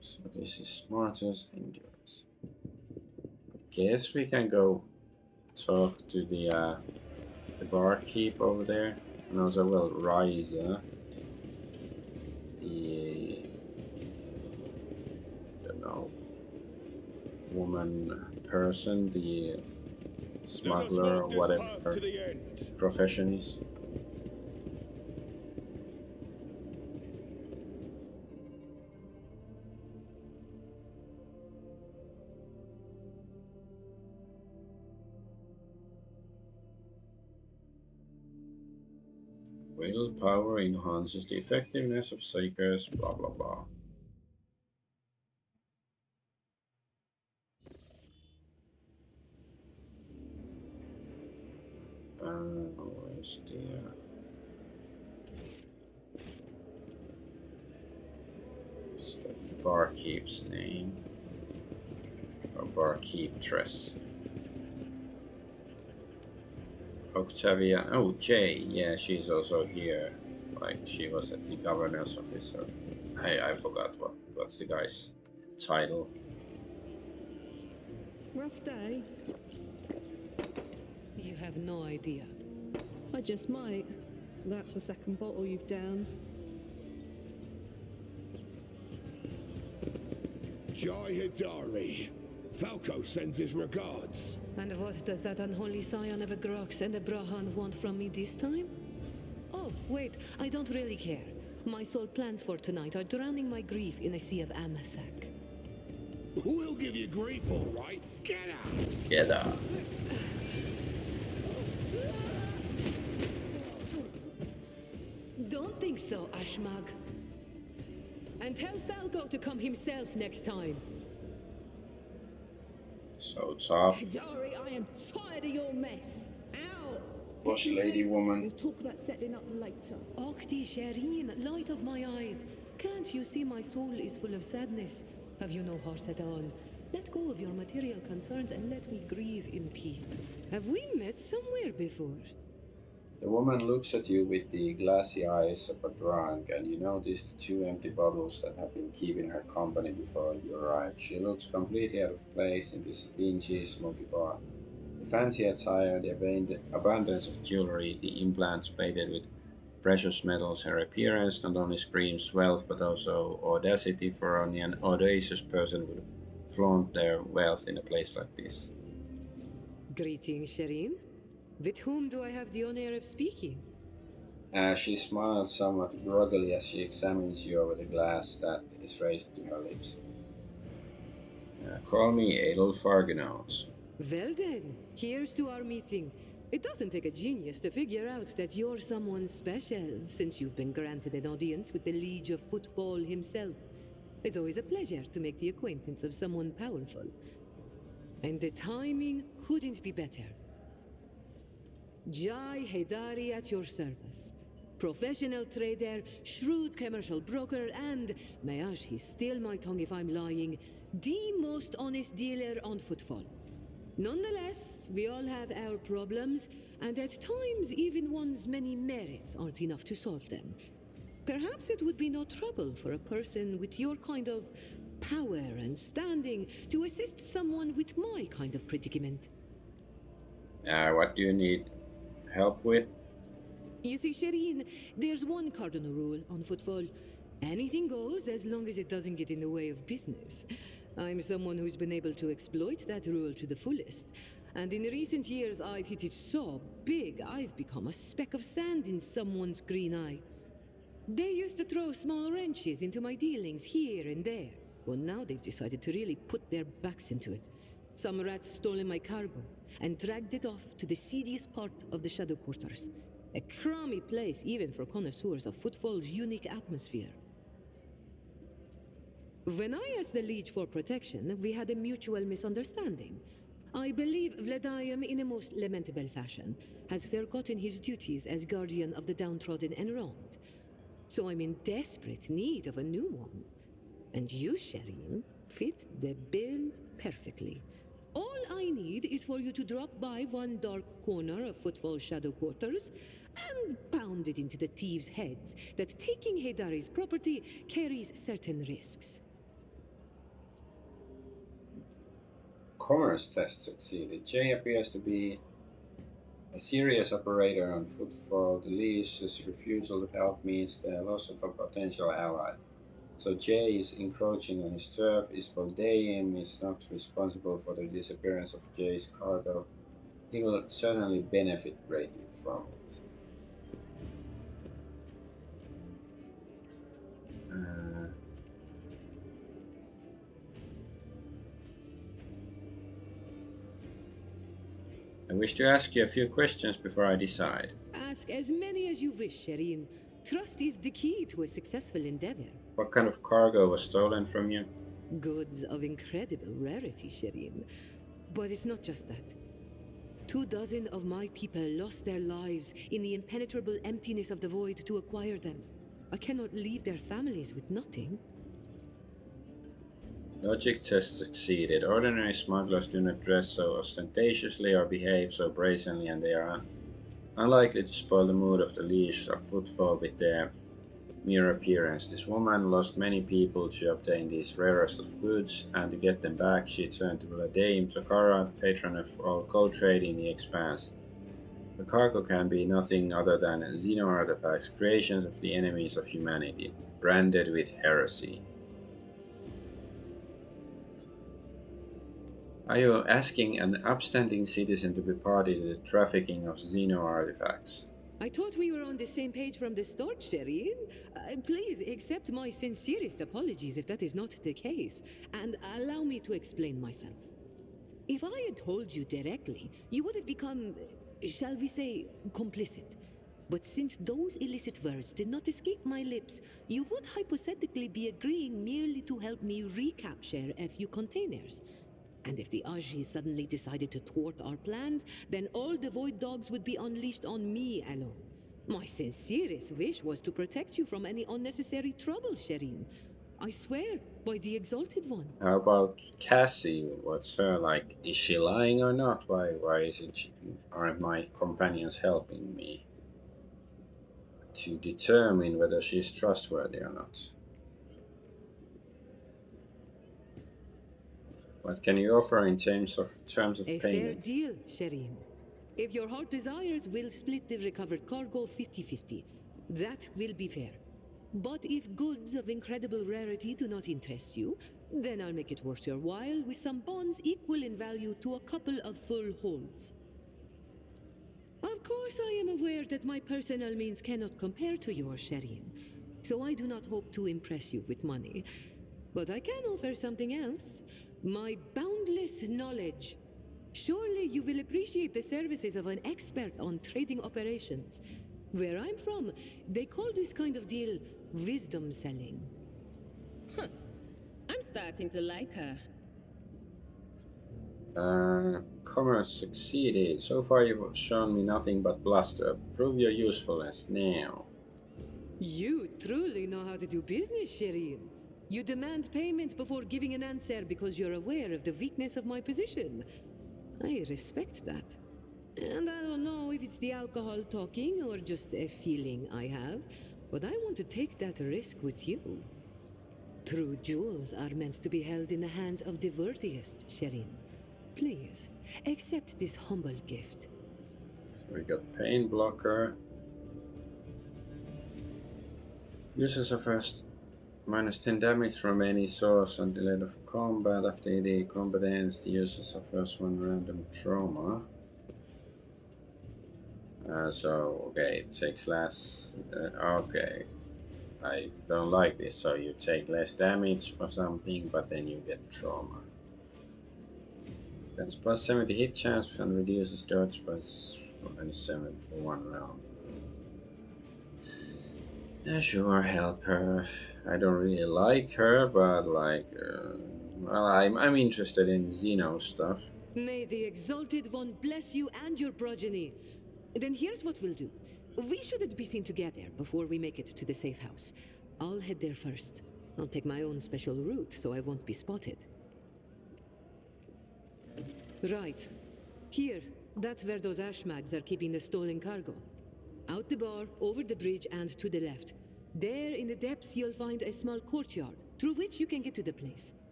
So this is Martyr's Endurance. Guess we can go talk to the barkeep over there, and also Ryza, the I don't know, woman person, the smuggler or whatever her profession is. Willpower enhances the effectiveness of seekers, blah blah blah. Where's the barkeep's name? Or barkeeptress? Octavia, oh Jay, yeah, she's also here. Like she was at the governor's office. I forgot what's the guy's title. Rough day. You have no idea. I just might. That's the second bottle you've downed. Jai Hidari. Falco sends his regards. And what does that unholy scion of a Grox and a Brahan want from me this time? Oh, wait, I don't really care. My sole plans for tonight are drowning my grief in a sea of Amasak. Who'll give you grief, all right? Get out! Get out. Don't think so, Ashmag. And tell Falco to come himself next time. So tough. Hidari, I am tired of your mess. Ow! Boss lady woman. We'll talk about settling up later. Okti Shireen, light of my eyes. Can't you see my soul is full of sadness? Have you no horse at all? Let go of your material concerns and let me grieve in peace. Have we met somewhere before? The woman looks at you with the glassy eyes of a drunk, and you notice the two empty bottles that have been keeping her company before you arrive. She looks completely out of place in this dingy, smoky bar. The fancy attire, the abundance of jewelry, the implants plated with precious metals, her appearance not only screams wealth but also audacity, for only an audacious person would flaunt their wealth in a place like this. Greetings, Shireen. With whom do I have the honor of speaking? She smiles somewhat groggily as she examines you over the glass that is raised to her lips. Call me Adolf Argonaut. Well then, here's to our meeting. It doesn't take a genius to figure out that you're someone special, since you've been granted an audience with the Liege of Footfall himself. It's always a pleasure to make the acquaintance of someone powerful. And the timing couldn't be better. Jai Hidari at your service. Professional trader, shrewd commercial broker, and, may he steal my tongue if I'm lying, the most honest dealer on Footfall. Nonetheless, we all have our problems, and at times even one's many merits aren't enough to solve them. Perhaps it would be no trouble for a person with your kind of power and standing to assist someone with my kind of predicament. What do you need help with? You see, Shireen, there's one cardinal rule on footfall. Anything goes as long as it doesn't get in the way of business. I'm someone who's been able to exploit that rule to the fullest. And in recent years, I've hit it so big, I've become a speck of sand in someone's green eye. They used to throw small wrenches into my dealings here and there. Well, now they've decided to really put their backs into it. Some rats stolen my cargo and dragged it off to the seediest part of the Shadow Quarters. A crummy place even for connoisseurs of Footfall's unique atmosphere. When I asked the Liege for protection, we had a mutual misunderstanding. I believe Vladimir, in a most lamentable fashion, has forgotten his duties as guardian of the downtrodden and wronged. So I'm in desperate need of a new one. And you, Shireen, fit the bill perfectly. All I need is for you to drop by one dark corner of Footfall Shadow Quarters and pound it into the thieves' heads that taking Hedari's property carries certain risks. Commerce test succeeded. Jay appears to be a serious operator on footfall. The leash's refusal to help means the loss of a potential ally. So Jay is encroaching on his turf. Is Voldaim is not responsible for the disappearance of Jay's cargo. He will certainly benefit greatly from it. I wish to ask you a few questions before I decide. Ask as many as you wish, Shireen. Trust is the key to a successful endeavor. What kind of cargo was stolen from you? Goods of incredible rarity, Shireen. But it's not just that. 24 of my people lost their lives in the impenetrable emptiness of the void to acquire them. I cannot leave their families with nothing. Logic test succeeded. Ordinary smugglers do not dress so ostentatiously or behave so brazenly, and they are unlikely to spoil the mood of the leash of footfall with their mere appearance. This woman lost many people to obtain these rarest of goods, and to get them back, she turned to Vladimir Takara, patron of all gold trade in the Expanse. The cargo can be nothing other than Xeno artifacts, creations of the enemies of humanity, branded with heresy. Are you asking an upstanding citizen to be party to the trafficking of Xeno artifacts? I thought we were on the same page from the start, Shireen. Please accept my sincerest apologies if that is not the case, and allow me to explain myself. If I had told you directly, you would have become, shall we say, complicit. But since those illicit words did not escape my lips, you would hypothetically be agreeing merely to help me recapture a few containers. And if the Aji suddenly decided to thwart our plans, then all the Void Dogs would be unleashed on me alone. My sincerest wish was to protect you from any unnecessary trouble, Shireen. I swear, by the Exalted One. How about Cassie? What's her like? Is she lying or not? Why aren't my companions helping me to determine whether she's trustworthy or not? What can you offer in terms of A fair payment? deal, Shireen. If your heart desires, we'll split the recovered cargo 50-50. That will be fair. But if goods of incredible rarity do not interest you, then I'll make it worth your while with some bonds equal in value to a couple of full holds. Of course, I am aware that my personal means cannot compare to yours, Shireen, so I do not hope to impress you with money. But I can offer something else. My boundless knowledge. Surely you will appreciate the services of an expert on trading operations. Where I'm from, they call this kind of deal wisdom selling. I'm starting to like her. Commerce succeeded. So far you've shown me nothing but bluster. Prove your usefulness now. You truly know how to do business, Shireen. You demand payment before giving an answer because you're aware of the weakness of my position. I respect that. And I don't know if it's the alcohol talking or just a feeling I have, but I want to take that risk with you. True jewels are meant to be held in the hands of the worthiest, Shireen. Please, accept this humble gift. So we got pain blocker. Uses of first minus 10 damage from any source until end of combat. After the combat ends, the user suffers one random trauma. So, okay, it takes less. Okay, I don't like this. So, you take less damage for something, but then you get trauma. That's plus 70 hit chance and reduces dodge by 27 for one round. Yeah, sure, help her. I don't really like her, but like, well, I'm interested in Xeno stuff. May the Exalted One bless you and your progeny. Then here's what we'll do. We shouldn't be seen together before we make it to the safe house. I'll head there first. I'll take my own special route so I won't be spotted. Right. Here, that's where those ashmags are keeping the stolen cargo. Out the bar, over the bridge, and to the left. There in the depths, you'll find a small courtyard through which you can get to the place.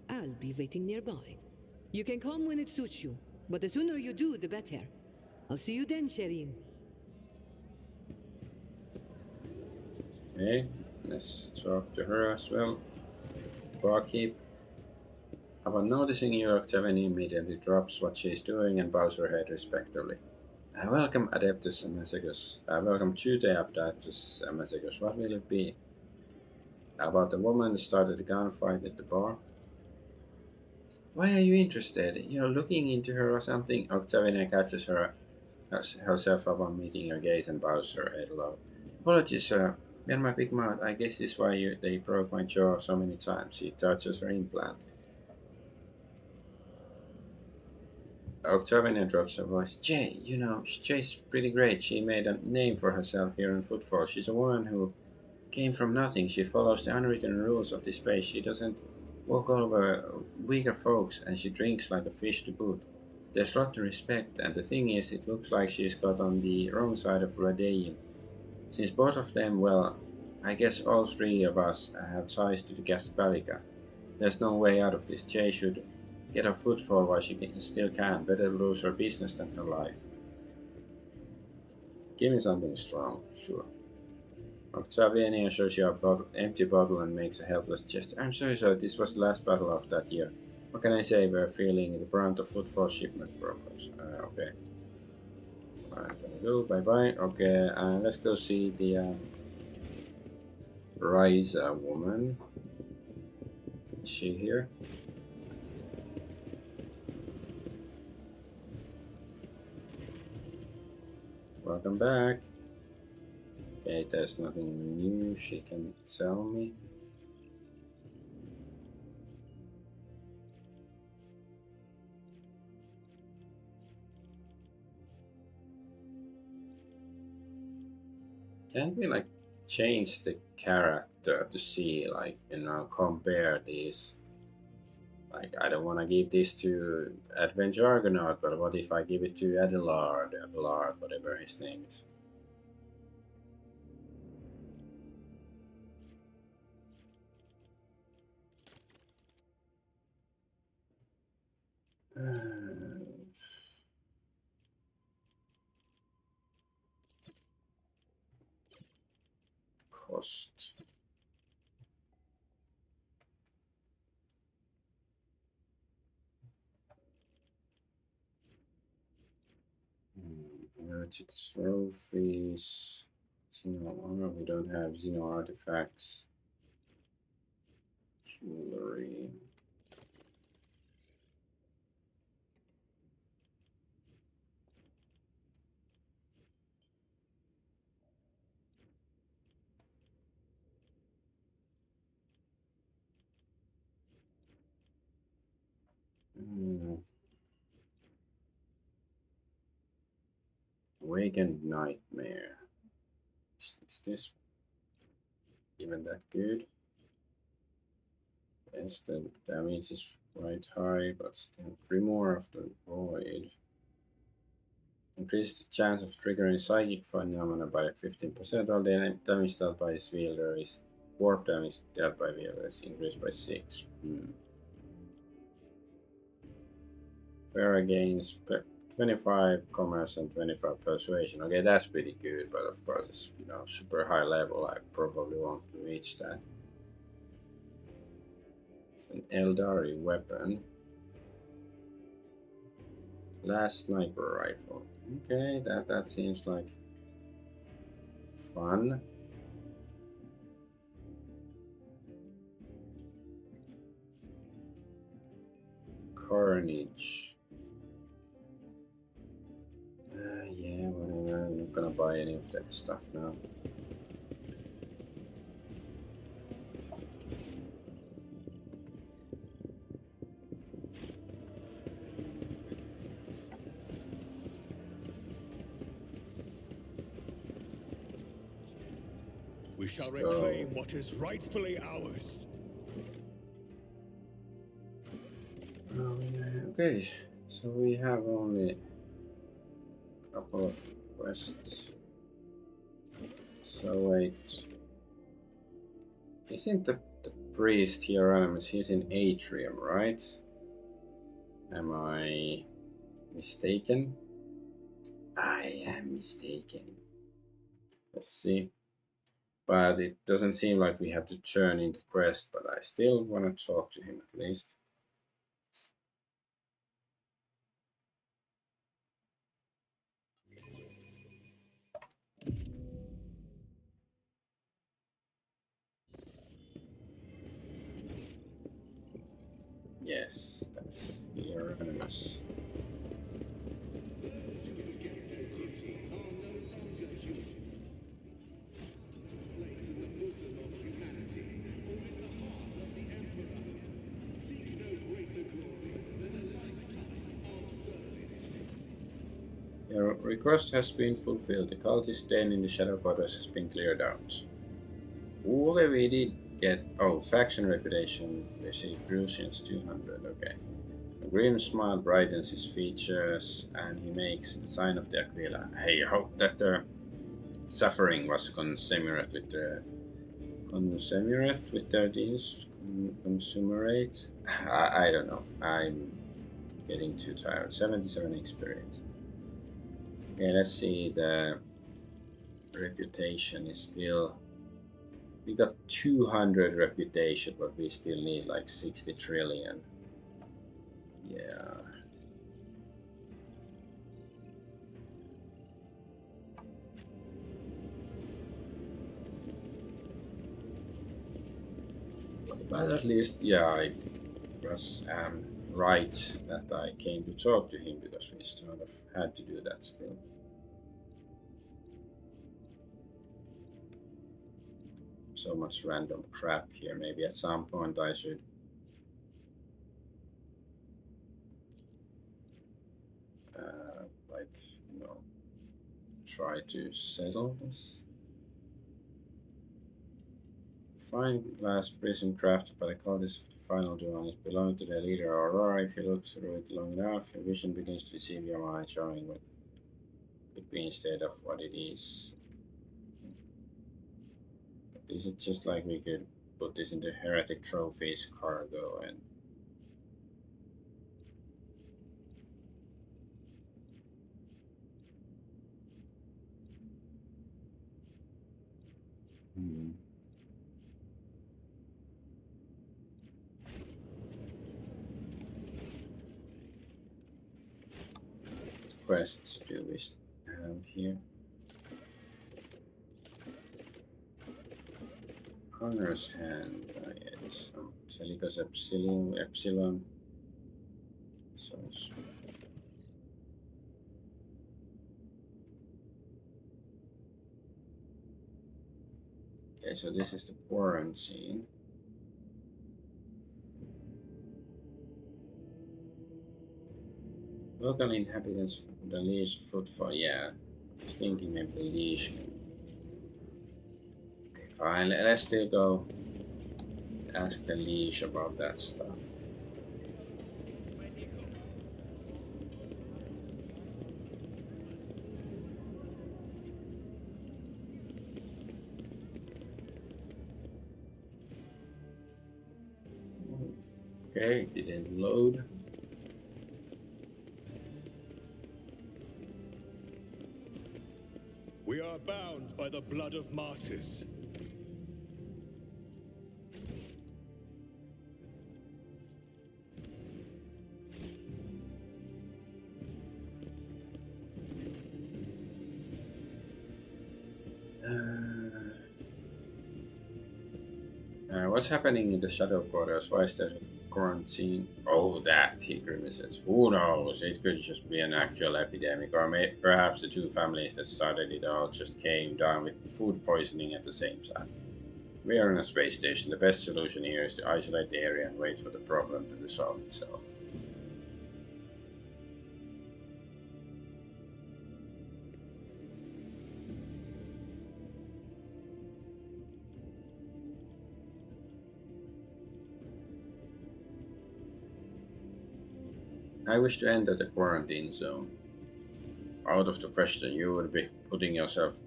I'll be waiting nearby. You can come when it suits you, but the sooner you do, the better. I'll see you then, Shireen. Okay, let's talk to her as well. Barkeep. Upon noticing you, Octavian immediately drops what she's doing and bows her head respectively. Welcome, Adeptus Amazacus. Welcome to the Adeptus Amazacus. What will it be? About the woman that started a gunfight at the bar? Why are you interested? You're looking into her or something? Octavian catches herself upon meeting her gaze and bows her head low. Apologies, sir. Behind my big mouth, I guess this is why they broke my jaw so many times. She touches her implant. Octavian drops her voice. Jay, Jay's pretty great. She made a name for herself here in Footfall. She's a woman who came from nothing. She follows the unwritten rules of this place. She doesn't walk over weaker folks, and she drinks like a fish to boot. There's a lot to respect, and the thing is, it looks like she's got on the wrong side of Radaean. Since both of them, well, I guess all three of us have ties to the Gaspalica. There's no way out of this. Jay should get her footfall while she still can. Better lose her business than her life. Give me something strong, sure. Octavian shows you an empty bottle and makes a helpless gesture. I'm sorry, sir. This was the last battle of that year. What can I say? We're feeling the brunt of footfall shipment problems. Okay. I'm gonna go. Bye bye. Okay, let's go see the Ryza woman. Is she here? Welcome back. Okay, there's nothing new she can tell me. Can't we like change the character to see like compare these? Like I don't want to give this to Adventure Argonaut, but what if I give it to Abelard, whatever his name is? Cost. Magic trophies. Xeno armor. We don't have Xeno artifacts. Jewelry. Awakened Nightmare. Is this even that good? Yes, the damage is quite high, but still. Grimoire of the Void. Increase the chance of triggering psychic phenomena by 15%. All the damage dealt by his wielder is warp damage dealt by wielder is increased by 6. Para gains 25 commerce and 25 persuasion. Okay, that's pretty good, but of course it's super high level. I probably won't reach that. It's an Eldari weapon. Last sniper rifle. Okay, that seems like fun. Carnage. Yeah, whatever. I'm not gonna buy any of that stuff now. We shall Let's go. reclaim what is rightfully ours. Okay, so we have only a couple of quests. So wait, isn't the priest Hieronymus? He's in Atrium, right? Am I mistaken? I am mistaken. Let's see. But it doesn't seem like we have to turn in the quest, but I still want to talk to him at least. Yes, that's Hieronymus. Your request has been fulfilled. The cultist stain in the shadow quarters has been cleared out. Okay, we did get... Oh, faction reputation. Received Prussians 200. Okay. A grim smile brightens his features, and he makes the sign of the Aquila. I hope that the suffering was consummate with the... Consummate with their deeds? Consummate? I don't know. I'm getting too tired. 77 experience. Okay, let's see. The reputation is still... We got 200 reputation, but we still need like 60 trillion. Yeah. But at least, yeah, I was right that I came to talk to him, because we sort of had to do that still. So much random crap here. Maybe at some point I should like, try to settle this. Fine glass prism crafted by the cultists of the final dawn. It belonged to the leader Aurora. If you look through it long enough, your vision begins to deceive your mind, showing what could be instead of what it is. Is it just like we could put this into heretic trophies cargo and... quests do we have here? Hunter's hand, yes, Celicus Epsilon. So okay, so this is the quarantine. Local inhabitants of the leash footfall. Yeah, I was thinking maybe the leash. Okay, fine. Let's still go ask the leash about that stuff. Okay, didn't load. bound by the blood of martyrs. What's happening in the shadow quarters? Why is there quarantine? Oh, that, he grimaces. Who knows? It could just be an actual epidemic, or perhaps the two families that started it all just came down with food poisoning at the same time. We are on a space station. The best solution here is to isolate the area and wait for the problem to resolve itself. I wish to enter the quarantine zone. Out of the question, you would be putting yourself,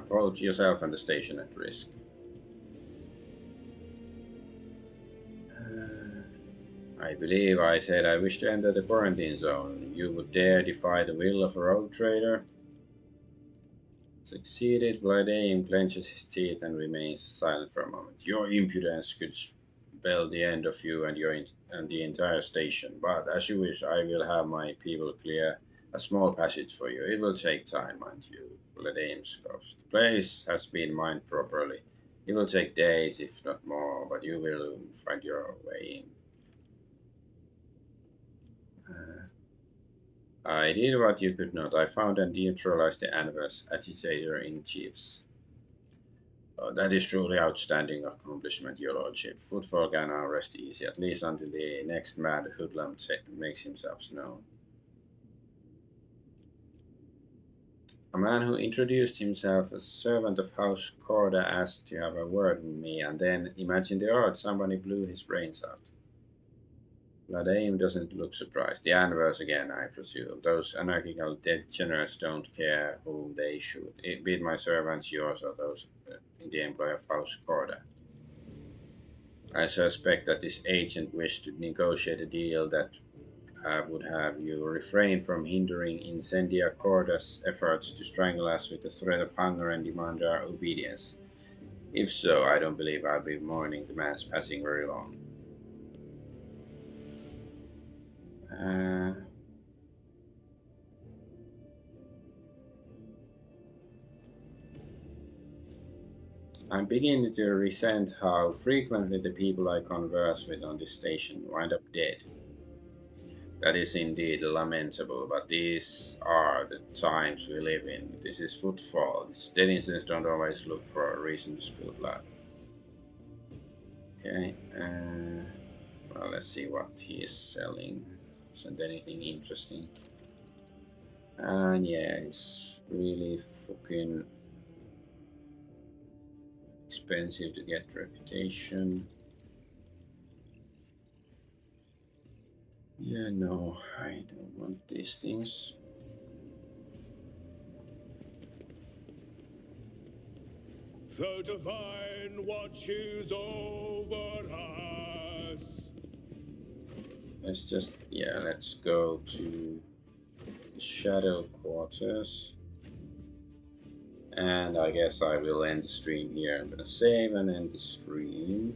both yourself and the station at risk. I believe I said I wish to enter the quarantine zone. You would dare defy the will of a rogue trader? Succeeded, Vladimir clenches his teeth and remains silent for a moment. Your impudence could spell the end of you and and the entire station, but as you wish, I will have my people clear a small passage for you. It will take time, mind you, Vladimir scoffs. The place has been mined properly. It will take days, if not more, but you will find your way in. I did what you could not. I found and neutralized the Anarchists agitator-in-chiefs. That is truly outstanding accomplishment, your lordship. Footfall can now rest easy, at least until the next mad hoodlum makes himself known. A man who introduced himself as servant of House Corda asked to have a word with me, and then, imagine the odds, somebody blew his brains out. Vladimir doesn't look surprised. The Anvers again, I presume. Those anarchical degenerates don't care whom they shoot. Be it my servants, yours, or those in the employ of House Corda. I suspect that this agent wished to negotiate a deal that would have you refrain from hindering Incendia Corda's efforts to strangle us with the threat of hunger and demand our obedience. If so, I don't believe I'll be mourning the man's passing very long. I'm beginning to resent how frequently the people I converse with on this station wind up dead. That is indeed lamentable, but these are the times we live in. This is footfall. Dead incidents don't always look for a reason to spill blood. Okay, well, let's see what he is selling. Isn't anything interesting? And yeah, it's really fucking expensive to get reputation. Yeah, no, I don't want these things. The divine watches over us. Let's go to the shadow quarters. And I guess I will end the stream here. I'm gonna save and end the stream.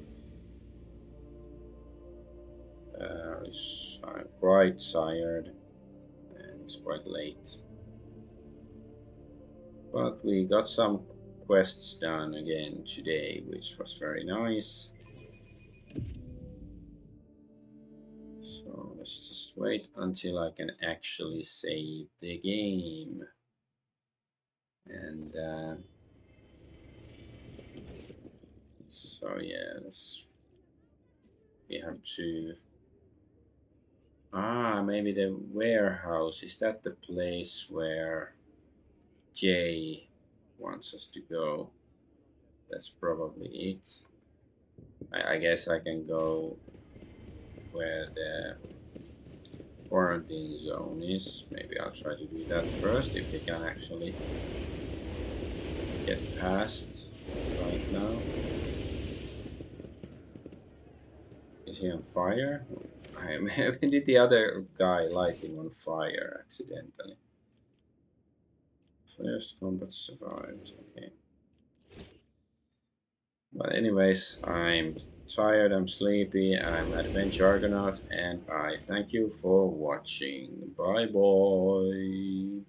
I'm quite tired and it's quite late. But we got some quests done again today, which was very nice. So let's just wait until I can actually save the game. And so yeah, we have to. Maybe the warehouse. Is that the place where Jay wants us to go? That's probably it. I guess I can go where the quarantine zone is. Maybe I'll try to do that first if we can actually get past right now. Is he on fire? Maybe did the other guy light him on fire accidentally. First combat survived. Okay. But anyways, I'm tired, I'm sleepy, I'm Adventure Argonaut, and I thank you for watching. Bye bye.